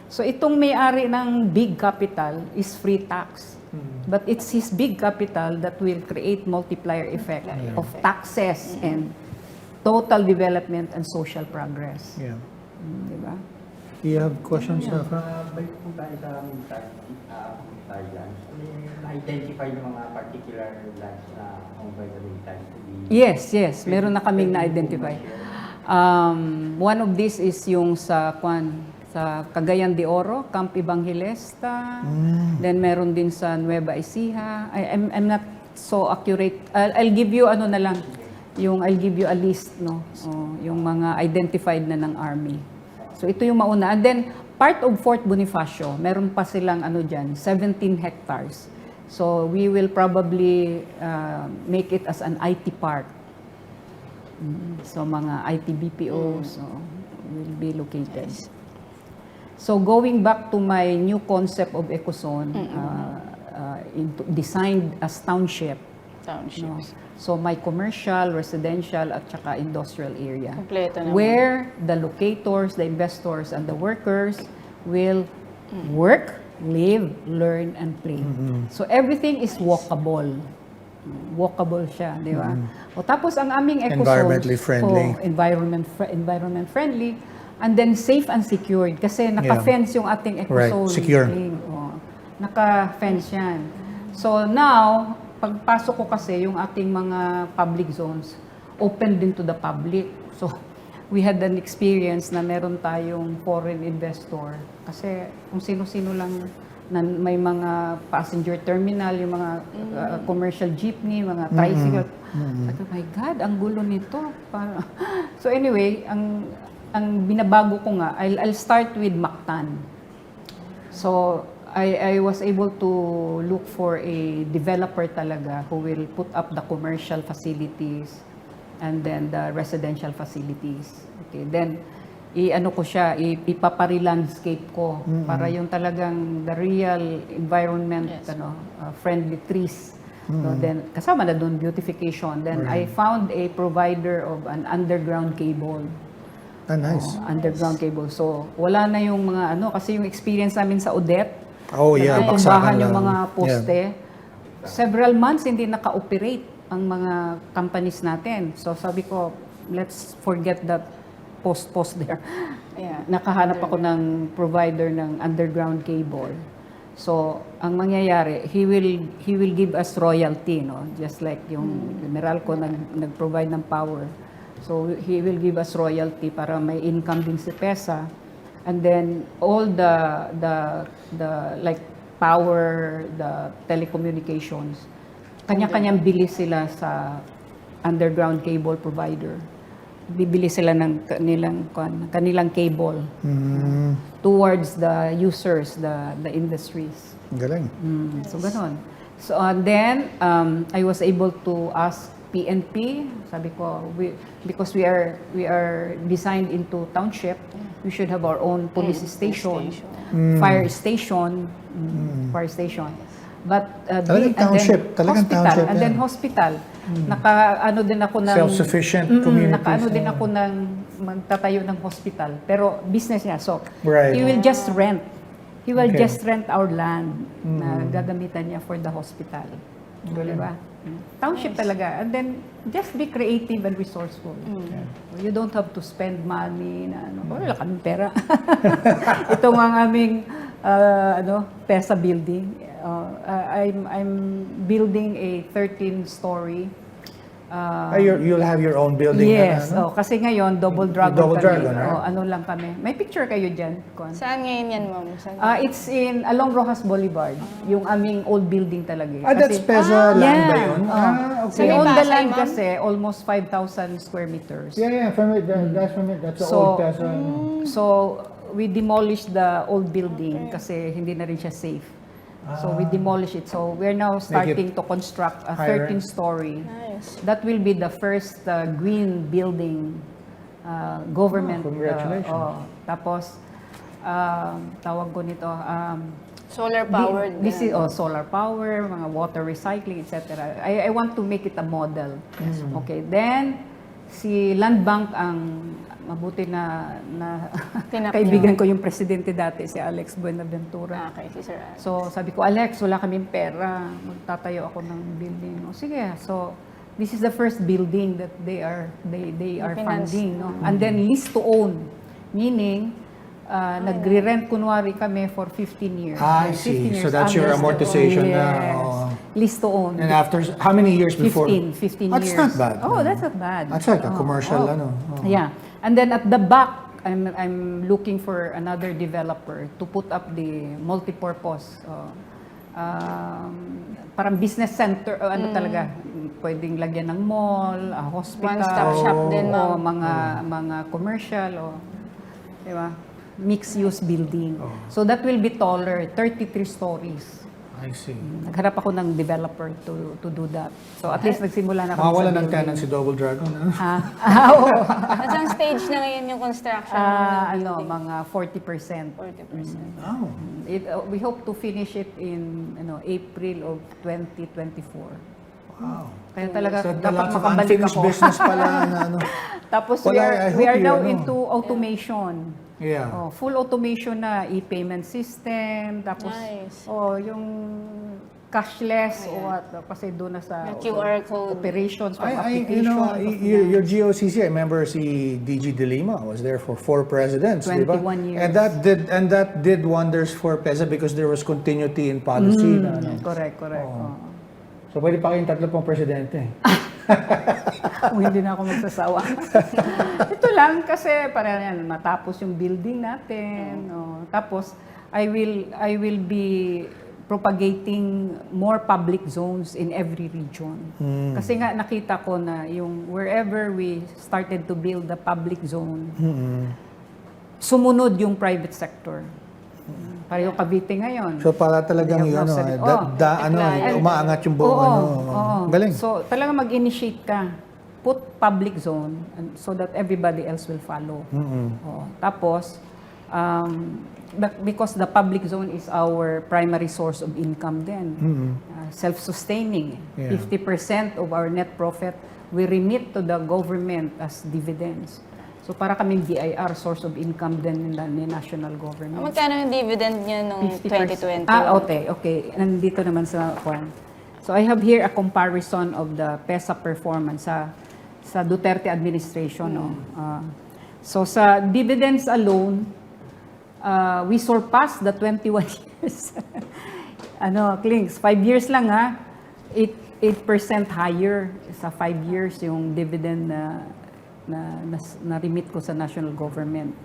So itong may-ari ng big capital is free tax. But it's his big capital that will create multiplier effect of taxes and total development and social progress. Yeah. Di ba? Do you have questions, Frank? Balik po tayo sa military lands. Na-identify yung mga particular lands na owned by the military to be... Yes. Meron na kaming na-identify. One of these is yung sa Cagayan de Oro, Camp Evangelista. Then meron din sa Nueva Ecija. I'm not so accurate. I'll give you I'll give you a list, yung mga identified na ng Army. So ito yung mauna. And then part of Fort Bonifacio, meron pa silang 17 hectares. So we will probably make it as an IT park. So mga IT BPOs will be located. So going back to my new concept of ecozone, designed as township. No? Townships. So may commercial, residential, at saka industrial area. Kompleto naman. Where the locators, the investors, and the workers will work, live, learn, and play. So everything is walkable. Walkable siya, di ba? O tapos ang aming eco Environmentally friendly. Environment friendly. And then safe and secured. Kasi naka-fence yung ating eco Right, zone. secure. Naka-fence yan. So now, pagpasok ko kasi yung ating mga public zones, open din to the public. So, we had an experience na meron tayong foreign investor. Kasi kung sino-sino lang na may mga passenger terminal, yung mga commercial jeepney, mga tricycle. Oh my God, ang gulo nito. So anyway, ang binabago ko nga, I'll start with Mactan. So, I was able to look for a developer talaga who will put up the commercial facilities and then the residential facilities. Okay, then i-ano ko siya, ipapari-landscape ko para yung talagang the real environment friendly trees. So then kasama na doon beautification. Then I found a provider of an underground cable. Nice. Underground cable. So wala na yung mga kasi yung experience namin sa Odette, Baksakan tumbahan yung lang. mga poste. Several months hindi naka-operate ang mga companies natin. So sabi ko, let's forget that post there. Yeah. Nakahanap ako ng provider ng underground cable. So ang mangyayari, he will give us royalty, no? Just like yung Meralco nag-provide ng power. So he will give us royalty para may income din si PEZA. And then all the like power, the telecommunications, kanya-kanyang bili sila sa underground cable provider. Bibili sila ng kanilang cable towards the users, the industries. Galing. So ganon. So then I was able to ask PNP, sabi ko, because we are designed into township, we should have our own police station, fire station, But Talagang township, talagang hospital, township and then yan. hospital. Nakaano din ako ng Self-sufficient communities. Nakaano din ako ng magtatayo ng hospital, pero business niya. So Right. he will just rent. He will Okay. just rent our land na gagamitan niya for the hospital. Di ba? Township talaga. And then, just be creative and resourceful. You don't have to spend money na wala kaming pera. Ito ang aming PEZA building. I'm building a 13-story. You'll have your own building. Yes. Na, Kasi ngayon, double dragon Double kami. dragon, right? Ano lang kami. May picture kayo dyan, Kon. Saan ngayon yan, ma'am? Saan? It's along Rojas Boulevard. Yung aming old building talaga. That's PEZA land ba yun? So, Okay. we own the Pasay, land ma'am? kasi almost 5,000 square meters. Yeah, from it. That's from it. That's the So, old PEZA. So, we demolished the old building kasi hindi na rin siya safe. So, we demolished it. So, we're now starting to construct a higher. 13-story. Nice. That will be the first green building government. Congratulations. Tapos, tawag ko nito, Solar powered. this is solar power, mga water recycling, etc. I want to make it a model. Okay, then si Land Bank ang mabuti na Tinap kaibigan ko yung presidente dati, si Alex Buenaventura. Okay, si Sir Alex. So sabi ko, Alex, wala kaming pera, magtatayo ako ng building. O sige, so this is the first building that they are Finance. funding, no? And then lease to own, meaning nagre-rent kunwari kami for 15 years. I 15 see. years So that's your under- amortization yes. na. Lease to own. And after how many years before? 15 That's years. not bad. Oh, that's not bad. That's like a commercial, Oh. Oh. Yeah. And then at the back, I'm looking for another developer to put up the multipurpose. Parang business center, talaga, pwedeng lagyan ng mall, hospital, One-stop shop din, o ma'am. mga commercial, di ba? Mixed-use building. So that will be taller, 33 stories. I see. Nagharap ako ng developer to do that. So at least nagsimula na kami Mawala sa ng building. tenant si Double Dragon. Ano? Oo. Nasaan stage na ngayon yung construction ng building? Mga 40%. 40%. Oh. We hope to finish it in April of 2024. Wow. Kaya talaga So, dapat lots of makabalik unfinished ako. business pala na ano. Tapos Well, I we hope are you, now ano. into automation. Yeah. Full automation na, e-payment system, tapos Nice. yung cashless o what, kasi doon na sa Yung QR code. operations, You application. know, your GOCC, I remember si DG De Lima was there for 4 presidents, di ba? 21 years. And that did wonders for PEZA because there was continuity in policy. Na, ano. Correct. Oo. So pwede pa kayong 3 presidente. Kung hindi na ako magsasawa. Ito lang kasi para yan, matapos yung building natin. Tapos I will be propagating more public zones in every region. Kasi nga nakita ko na yung wherever we started to build the public zone, sumunod yung private sector. Para yung Cavite ngayon. So para talagang They have yun, now said, umaangat yung buong Oo. Galing. So, talaga mag-initiate ka. Put public zone so that everybody else will follow. Tapos, because the public zone is our primary source of income then. Self-sustaining. Yeah. 50% of our net profit we remit to the government as dividends. So, para kaming BIR, source of income din ng national government. Magkano yung dividend niya nung 50%. 2020? Okay. Nandito naman sa form. So I have here a comparison of the PEZA performance sa Duterte administration. So sa dividends alone, we surpassed the 21 years. Klings, 5 years lang 8% higher sa 5 years yung dividend na remit ko sa national government.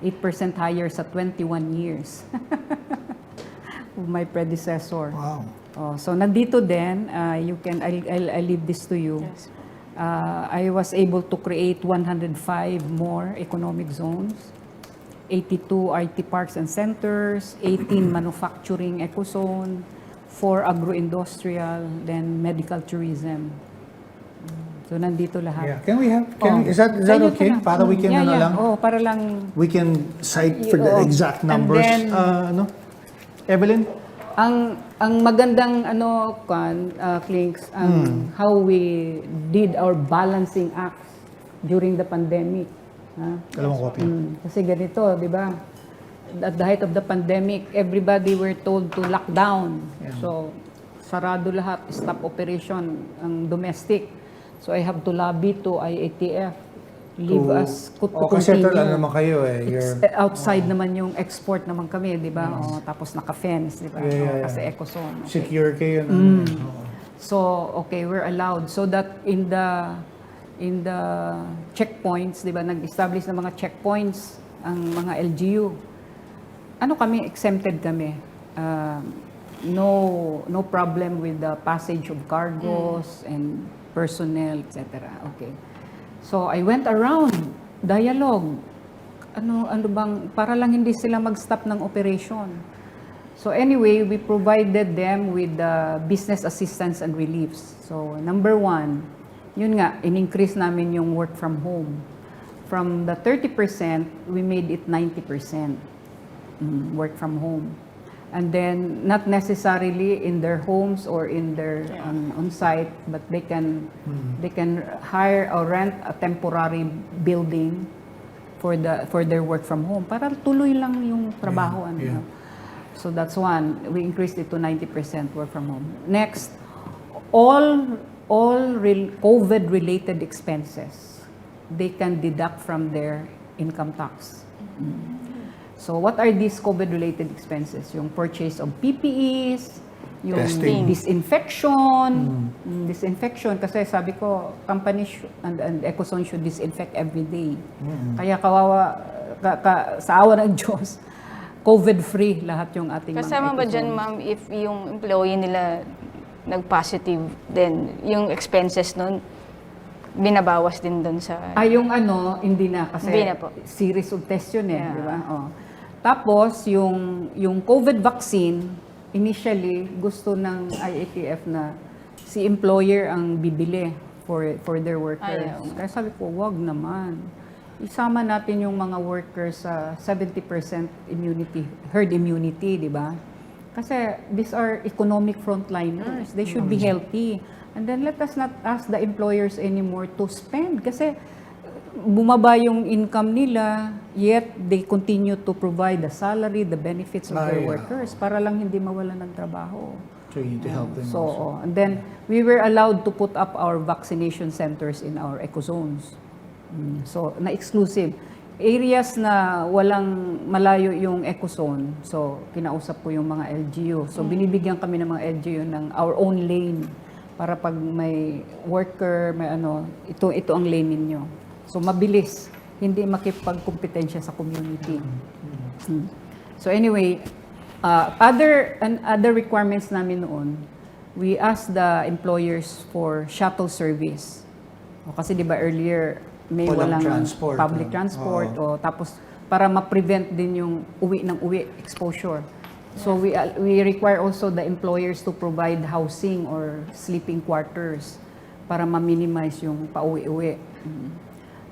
8% higher sa 21 years of my predecessor. Wow. So nandito din, I'll leave this to you. Yes. I was able to create 105 more economic zones, 82 IT parks and centers, 18 manufacturing ecozone, 4 agro-industrial, then medical tourism. So nandito lahat. Yeah. Is that okay? Para we can lang. Para lang We can cite for the exact numbers. And then, Evelyn? ang magandang Clinks, how we did our balancing acts during the pandemic. Dalawang kopya. Kasi ganito, di ba? At the height of the pandemic, everybody were told to lock down. Yeah. So, sarado lahat, stop operation ang domestic. So, I have to lobby to IATF, leave us to kasi continue. naman kayo Outside naman yung export naman kami, di ba? Tapos naka-fence, di ba? Yeah. Kasi ecozone. Okay. secure kayo. So, okay, we're allowed. So that in the checkpoints, di ba, nag-establish ng mga checkpoints ang mga LGU. Kami, exempted kami. No problem with the passage of cargos and personnel, etc. Okay. So, I went around, dialogue. Ano bang, para lang hindi sila mag-stop ng operation. So, anyway, we provided them with business assistance and reliefs. So, number 1, yun nga, in-increase namin yung work from home. From the 30%, we made it 90% work from home. And then, not necessarily in their homes or in their on-site, but they can hire or rent a temporary building for their work from home. Para tuloy lang yung trabaho. Yeah. So that's one. We increased it to 90% work from home. Next, all COVID-related expenses, they can deduct from their income tax. So what are these COVID-related expenses? Yung purchase of PPEs, yung Testing. disinfection kasi sabi ko company and ecozone should disinfect every day. Kaya kawawa sa awa ng Diyos, COVID-free lahat yung ating Kasama ba mga dyan, ecozones. ma'am, if yung employee nila nag-positive, then yung expenses nun, binabawas din doon sa... Yung hindi na kasi Hindi na po. series of test yun Yeah. di ba? Tapos yung COVID vaccine, initially gusto ng IATF na si employer ang bibili for their workers. Ayaw. Kaya sabi ko, wag naman. Isama natin yung mga workers sa 70% immunity, herd immunity, di ba? Kasi these are economic frontliners. They should be healthy. And then let us not ask the employers anymore to spend. Kasi bumaba yung income nila, yet they continue to provide the salary, the benefits of their workers para lang hindi mawalan ng trabaho. So you need to help them So, also. and then we were allowed to put up our vaccination centers in our ecozones. So, na-exclusive. Areas na walang malayo yung ecozone, so kinausap ko yung mga LGU. So, binibigyan kami ng mga LGU ng our own lane para pag may worker, may ano, ito ang lane ninyo. So, mabilis. Hindi makipagkompetensya sa community. So, anyway, other requirements namin noon, we asked the employers for shuttle service. O, kasi di ba earlier, may Walang walang transport, public transport. O, tapos, para ma-prevent din yung uwi ng uwi, exposure. So, we require also the employers to provide housing or sleeping quarters para ma-minimize yung pauwi-uwi.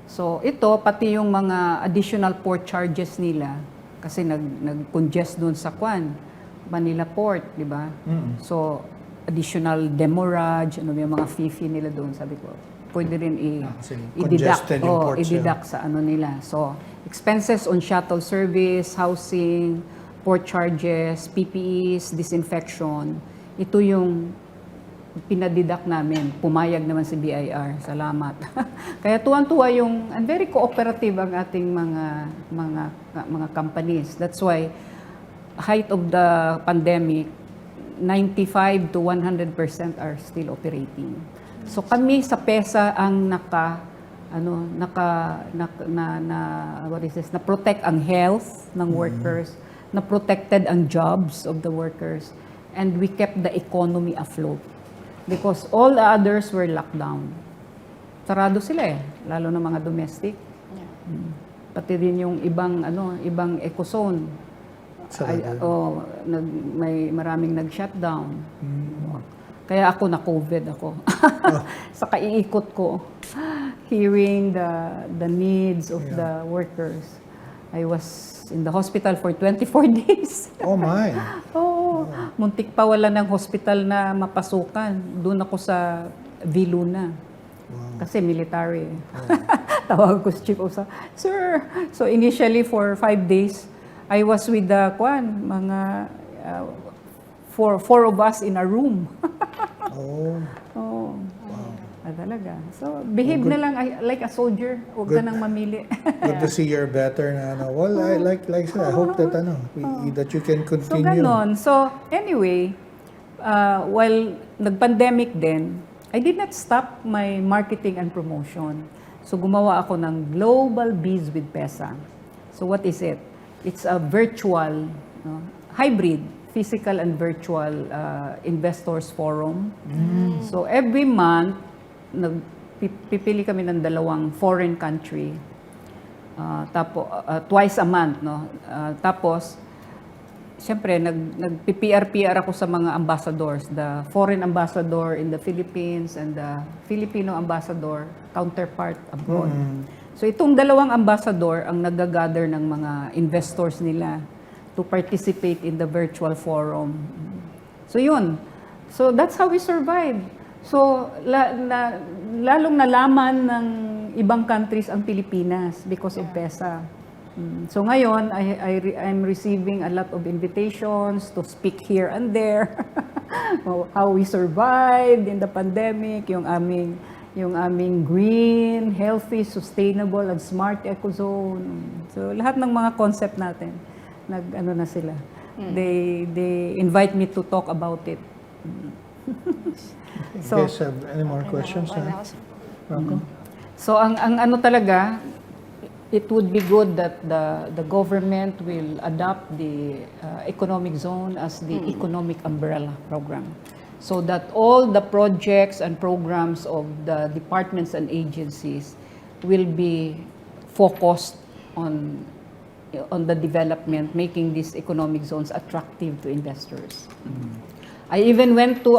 So, ito, pati yung mga additional port charges nila, kasi nag-congest doon sa Manila Port, di ba? So, additional demurrage, ano yung mga fee nila doon, sabi ko, pwede rin congested yung ports, i-deduct sa ano nila. So, expenses on shuttle service, housing, port charges, PPEs, disinfection, ito yung pinadidak namin. Pumayag naman si BIR. Salamat. Kaya tuwan-tuwa yung, and very cooperative ang ating mga companies. That's why, height of the pandemic, 95 to 100% are still operating. So kami sa PEZA ang na-protect ang health ng workers, na-protected ang jobs of the workers, and we kept the economy afloat. Because all the others were locked down. Sarado sila lalo na mga domestic. Pati din yung ibang ecozone. May maraming nag-shutdown. Kaya ako na-COVID ako. Sa kaiikot ko, hearing the needs of the workers. I was in the hospital for 24 days. Oh my! Oo. Muntik pa wala ng hospital na mapasukan. Doon ako sa Viluna. Kasi military. Tawag ko si Chief of Staff, Sir! So initially for 5 days, I was with the mga four of us in a room. Oh. Talaga. So, behave na lang like a soldier. Huwag ka nang mamili. Good to see you're better na Well, I like I hope that that you can continue. So, ganon. So, anyway, while nag-pandemic din, I did not stop my marketing and promotion. So, gumawa ako ng Global Biz with PEZA. So, what is it? It's a virtual, hybrid, physical and virtual investors forum. So, every month, pipili kami ng 2 foreign country. Twice a month, no? Tapos, siyempre, nag-PR ako sa mga ambassadors, the foreign ambassador in the Philippines and the Filipino ambassador counterpart abroad. So, itong 2 ambassador ang nag-gather ng mga investors nila to participate in the virtual forum. So, yun. So, that's how we survive. So, lalong nalaman ng ibang countries ang Pilipinas because of PEZA. So, ngayon, I'm receiving a lot of invitations to speak here and there. How we survived in the pandemic, yung aming green, healthy, sustainable, and smart ecozone. So, lahat ng mga concept natin, na sila. They invite me to talk about it. So, guys have any more questions? So, ang talaga, it would be good that the government will adopt the economic zone as the economic umbrella program. So that all the projects and programs of the departments and agencies will be focused on on the development, making these economic zones attractive to investors. I even went to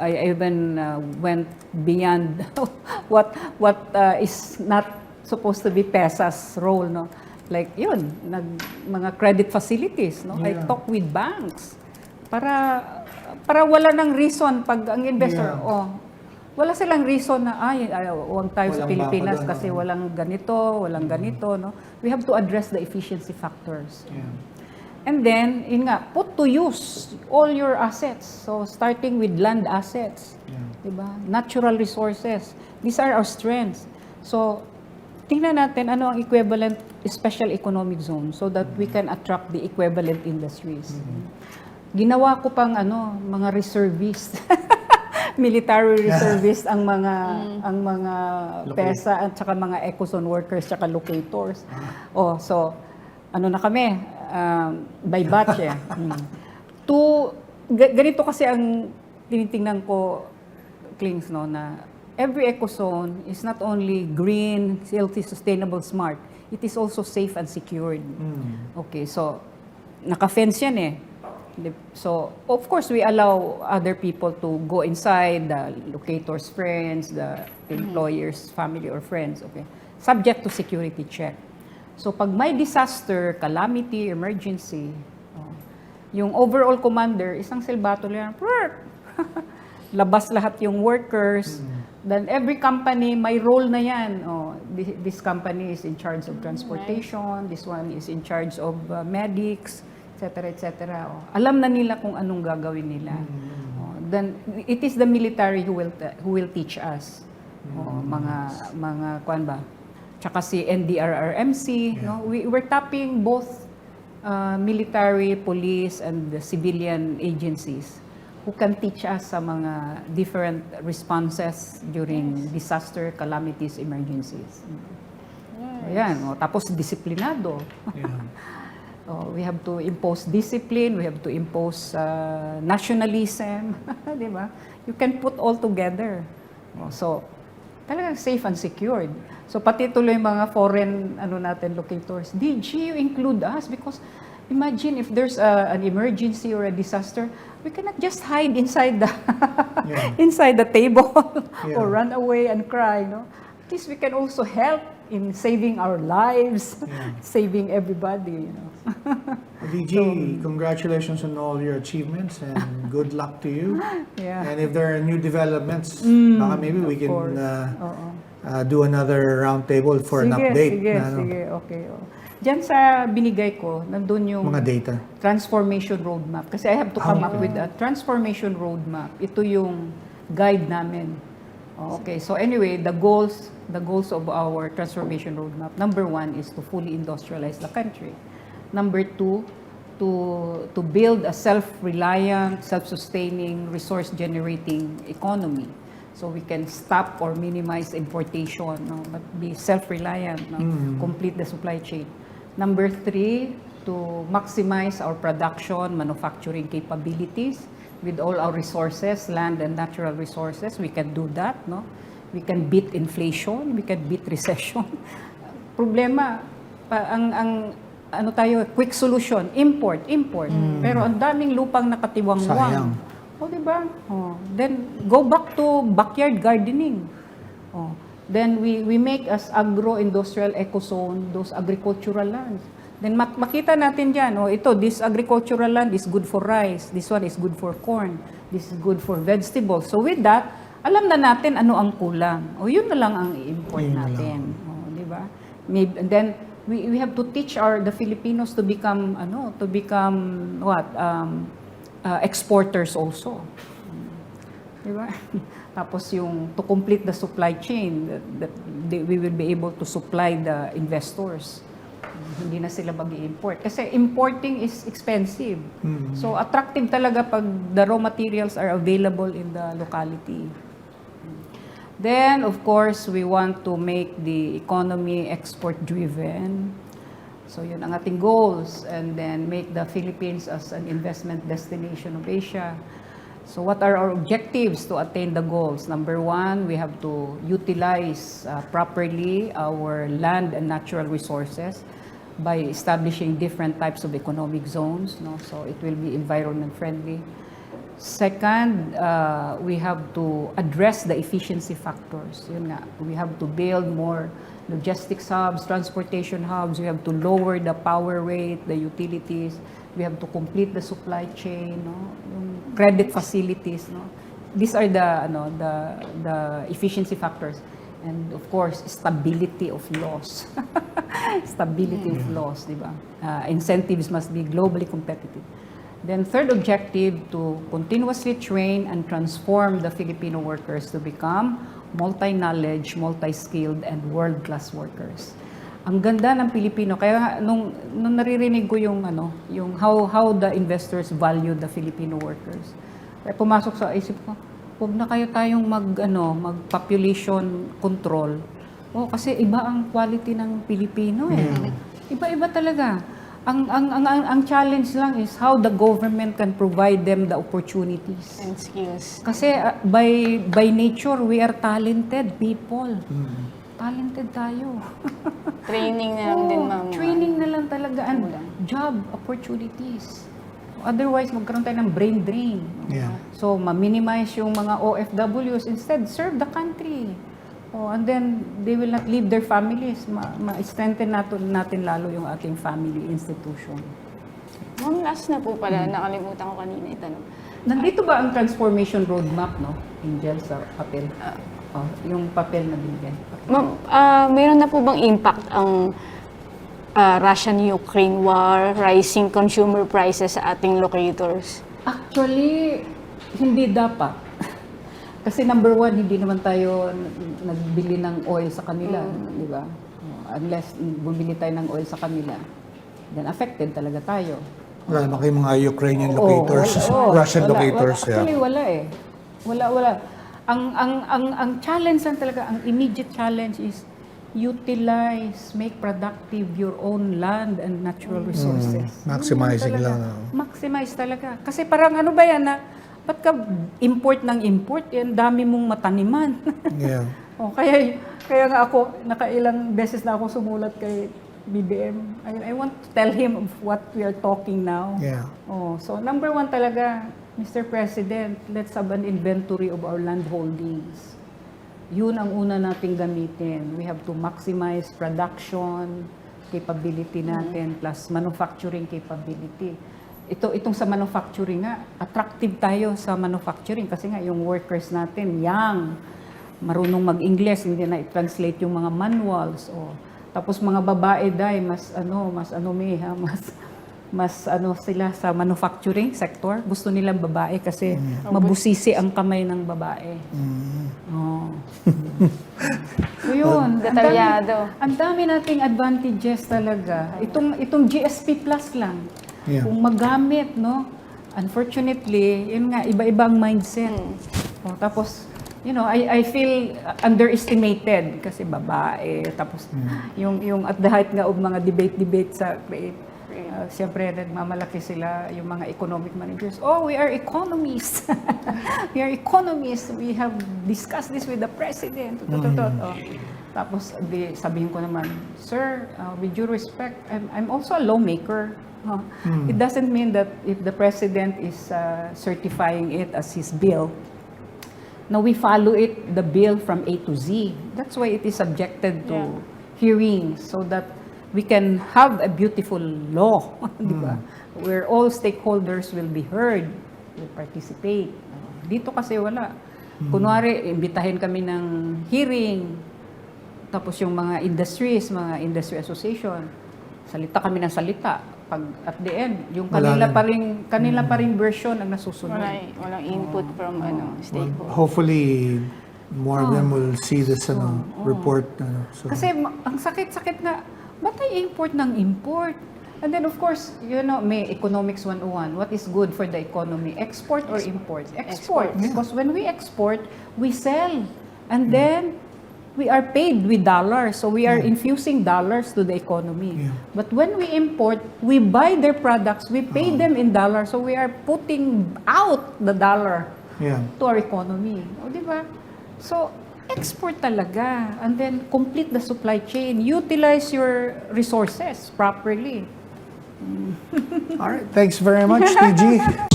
I even went beyond what is not supposed to be PEZA's role, no? Like yun, mga credit facilities, no? I Yeah. talk with banks para wala nang reason pag ang investor, Yeah. wala silang reason na huwag tayo sa Walang Pilipinas baka doon, kasi no? walang ganito, no? We have to address the efficiency factors. Yeah. And then, put to use all your assets. So, starting with land assets, diba? Natural resources. These are our strengths. So, tingnan natin ano ang equivalent special economic zone so that we can attract the equivalent industries. Ginawa ko pang mga reservists. Military reservists ang mga PEZA at saka mga Ecozone workers at locators. So na kami by batch ganito kasi ang tinitingnan ko, Klings, no, na every ecozone is not only green, healthy, sustainable, smart, it is also safe and secured. Okay, so naka-fence yan eh. So, of course, we allow other people to go inside, the locator's friends, the employer's family or friends, okay? Subject to security check. So, pag may disaster, calamity, emergency, yung overall commander, isang silbato lang, labas lahat yung workers, then every company, may role na yan. This company is in charge of transportation, this one is in charge of medics, etc. Alam na nila kung anong gagawin nila. Then it is the military who will teach us. Mga kuan ba? Tsaka si NDRRMC, no? We're tapping both military, police and the civilian agencies who can teach us sa mga different responses during disaster, calamities, emergencies. Ayan, tapos disiplinado. We have to impose discipline, we have to impose nationalism, di ba? You can put all together. So, talagang safe and secured. So, pati tuloy mga foreign locators, DG, you include us because imagine if there's an emergency or a disaster, we cannot just hide inside the inside the table or run away and cry, no? At least we can also help in saving our lives, saving everybody, DG, So, congratulations on all your achievements and good luck to you. Yeah. And if there are new developments, baka maybe we can do another roundtable for an update. Sige, okay. Diyan sa binigay ko, nandun yung Mga data. transformation roadmap. Kasi I have to come up with a transformation roadmap. Ito yung guide namin. Okay, so anyway, the goals of our transformation roadmap. Number 1 is to fully industrialize the country. Number 2, to build a self-reliant, self-sustaining, resource-generating economy. So we can stop or minimize importation, no? But be self-reliant, no? Complete the supply chain. Number 3, to maximize our production, manufacturing capabilities with all our resources, land and natural resources. We can do that, no? We can beat inflation, we can beat recession. Problema, quick solution, import. Pero ang daming lupang nakatiwangwang. Sayang. Diba? Then go back to backyard gardening. Then we make as agro-industrial ecozone those agricultural lands. Then makita natin dyan, this agricultural land is good for rice, this one is good for corn, this is good for vegetables. So with that, alam na natin ano ang kulang. Yun na lang ang i-import natin. Diba? And then we have to teach the Filipinos to become exporters also. Diba? Tapos to complete the supply chain, that we will be able to supply the investors. Hindi na sila mag-i-import. Kasi importing is expensive. So attractive talaga pag the raw materials are available in the locality. Then, of course, we want to make the economy export-driven. So yun ang ating goals. And then make the Philippines as an investment destination of Asia. So what are our objectives to attain the goals? Number one, we have to utilize properly our land and natural resources by establishing different types of economic zones. No? So it will be environment friendly. Second, we have to address the efficiency factors. Yun nga, we have to build more logistics hubs, transportation hubs. We have to lower the power rate, the utilities. We have to complete the supply chain, no? Yung credit facilities. No? These are the efficiency factors. And of course, stability of laws. Stability of laws, di ba? Incentives must be globally competitive. Then third objective, to continuously train and transform the Filipino workers to become multi-knowledge, multi-skilled, and world-class workers. Ang ganda ng Pilipino, kaya nung naririnig ko yung how the investors value the Filipino workers. Kaya pumasok sa isip ko, huwag na kayo tayong mag-population control. Kasi iba ang quality ng Pilipino eh. Iba-iba talaga. Ang challenge lang is how the government can provide them the opportunities. And skills. Kasi by nature, we are talented people. Talented tayo. Training na lang din, ma'am. Training na lang talaga. And job opportunities. Otherwise, magkaroon tayo ng brain drain. Yeah. So, ma-minimize yung mga OFWs. Instead, serve the country. And then, they will not leave their families. Ma-strengthen natin lalo yung ating family institution. Ma'am, last na po pala, nakalimutan ko kanina itanong. Nandito ba ang transformation roadmap, no? Angel, sa papel? Yung papel na binigay. Ma'am, mayroon na po bang impact ang Russian-Ukraine war, rising consumer prices sa ating locators? Actually, hindi dapat. Kasi number one, hindi naman tayo nagbili ng oil sa kanila, di ba? Unless bumili tayo ng oil sa kanila, then affected talaga tayo. Wala naman kayong mga Ukrainian locators, Russian locators. Actually, wala eh. Wala. Ang challenge lang talaga, ang immediate challenge is utilize, make productive your own land and natural resources. Maximizing lang. Maximize talaga. Kasi parang ano ba yan na, ba't ka import ng import? Yan, dami mong mataniman. Yeah. Kaya nga ako, nakailang beses na ako sumulat kay BBM. I want to tell him of what we are talking now. Yeah. So number one talaga, Mr. President, let's have an inventory of our land holdings. Yun ang una nating gamitin. We have to maximize production capability natin plus manufacturing capability. Itong sa manufacturing nga, attractive tayo sa manufacturing kasi nga yung workers natin, young, marunong mag-English, hindi na i-translate yung mga manuals. Tapos mga babae mas sila sa manufacturing sector. Gusto nilang babae kasi mabusisi ang kamay ng babae. So yun, Detalyado. ang dami nating advantages talaga. Itong GSP Plus lang. Yeah. Kung magamit, no? Unfortunately, yun nga, iba-ibang mindset. Tapos, I feel underestimated kasi babae. Tapos, yung at the height nga of mga debate sa siyempre, nagmamalaki sila, yung mga economic managers. We are economists. We are economists. We have discussed this with the president. Tapos, sabihin ko naman, Sir, with due respect, I'm also a lawmaker. It doesn't mean that if the president is certifying it as his bill, now we follow the bill from A to Z. That's why it is subjected to hearings so that we can have a beautiful law, di ba? Where all stakeholders will be heard, will participate. Dito kasi wala. Kunwari, imbitahin kami ng hearing, tapos yung mga industry association, salita kami ng salita. Pag at the end, yung kanila pa ring version ang nasusunod. Walang input from stakeholders. Hopefully, more of them will see this report. So. Kasi ang sakit-sakit na, ba't tayo import ng import? And then of course, may Economics 101. What is good for the economy? Export or import? Export. Because when we export, we sell. And then, we are paid with dollars. So we are infusing dollars to the economy. Yeah. But when we import, we buy their products, we pay them in dollars. So we are putting out the dollar Yeah. to our economy. O, di ba? So, export talaga. And then, complete the supply chain. Utilize your resources properly. All right. Thanks very much, TG.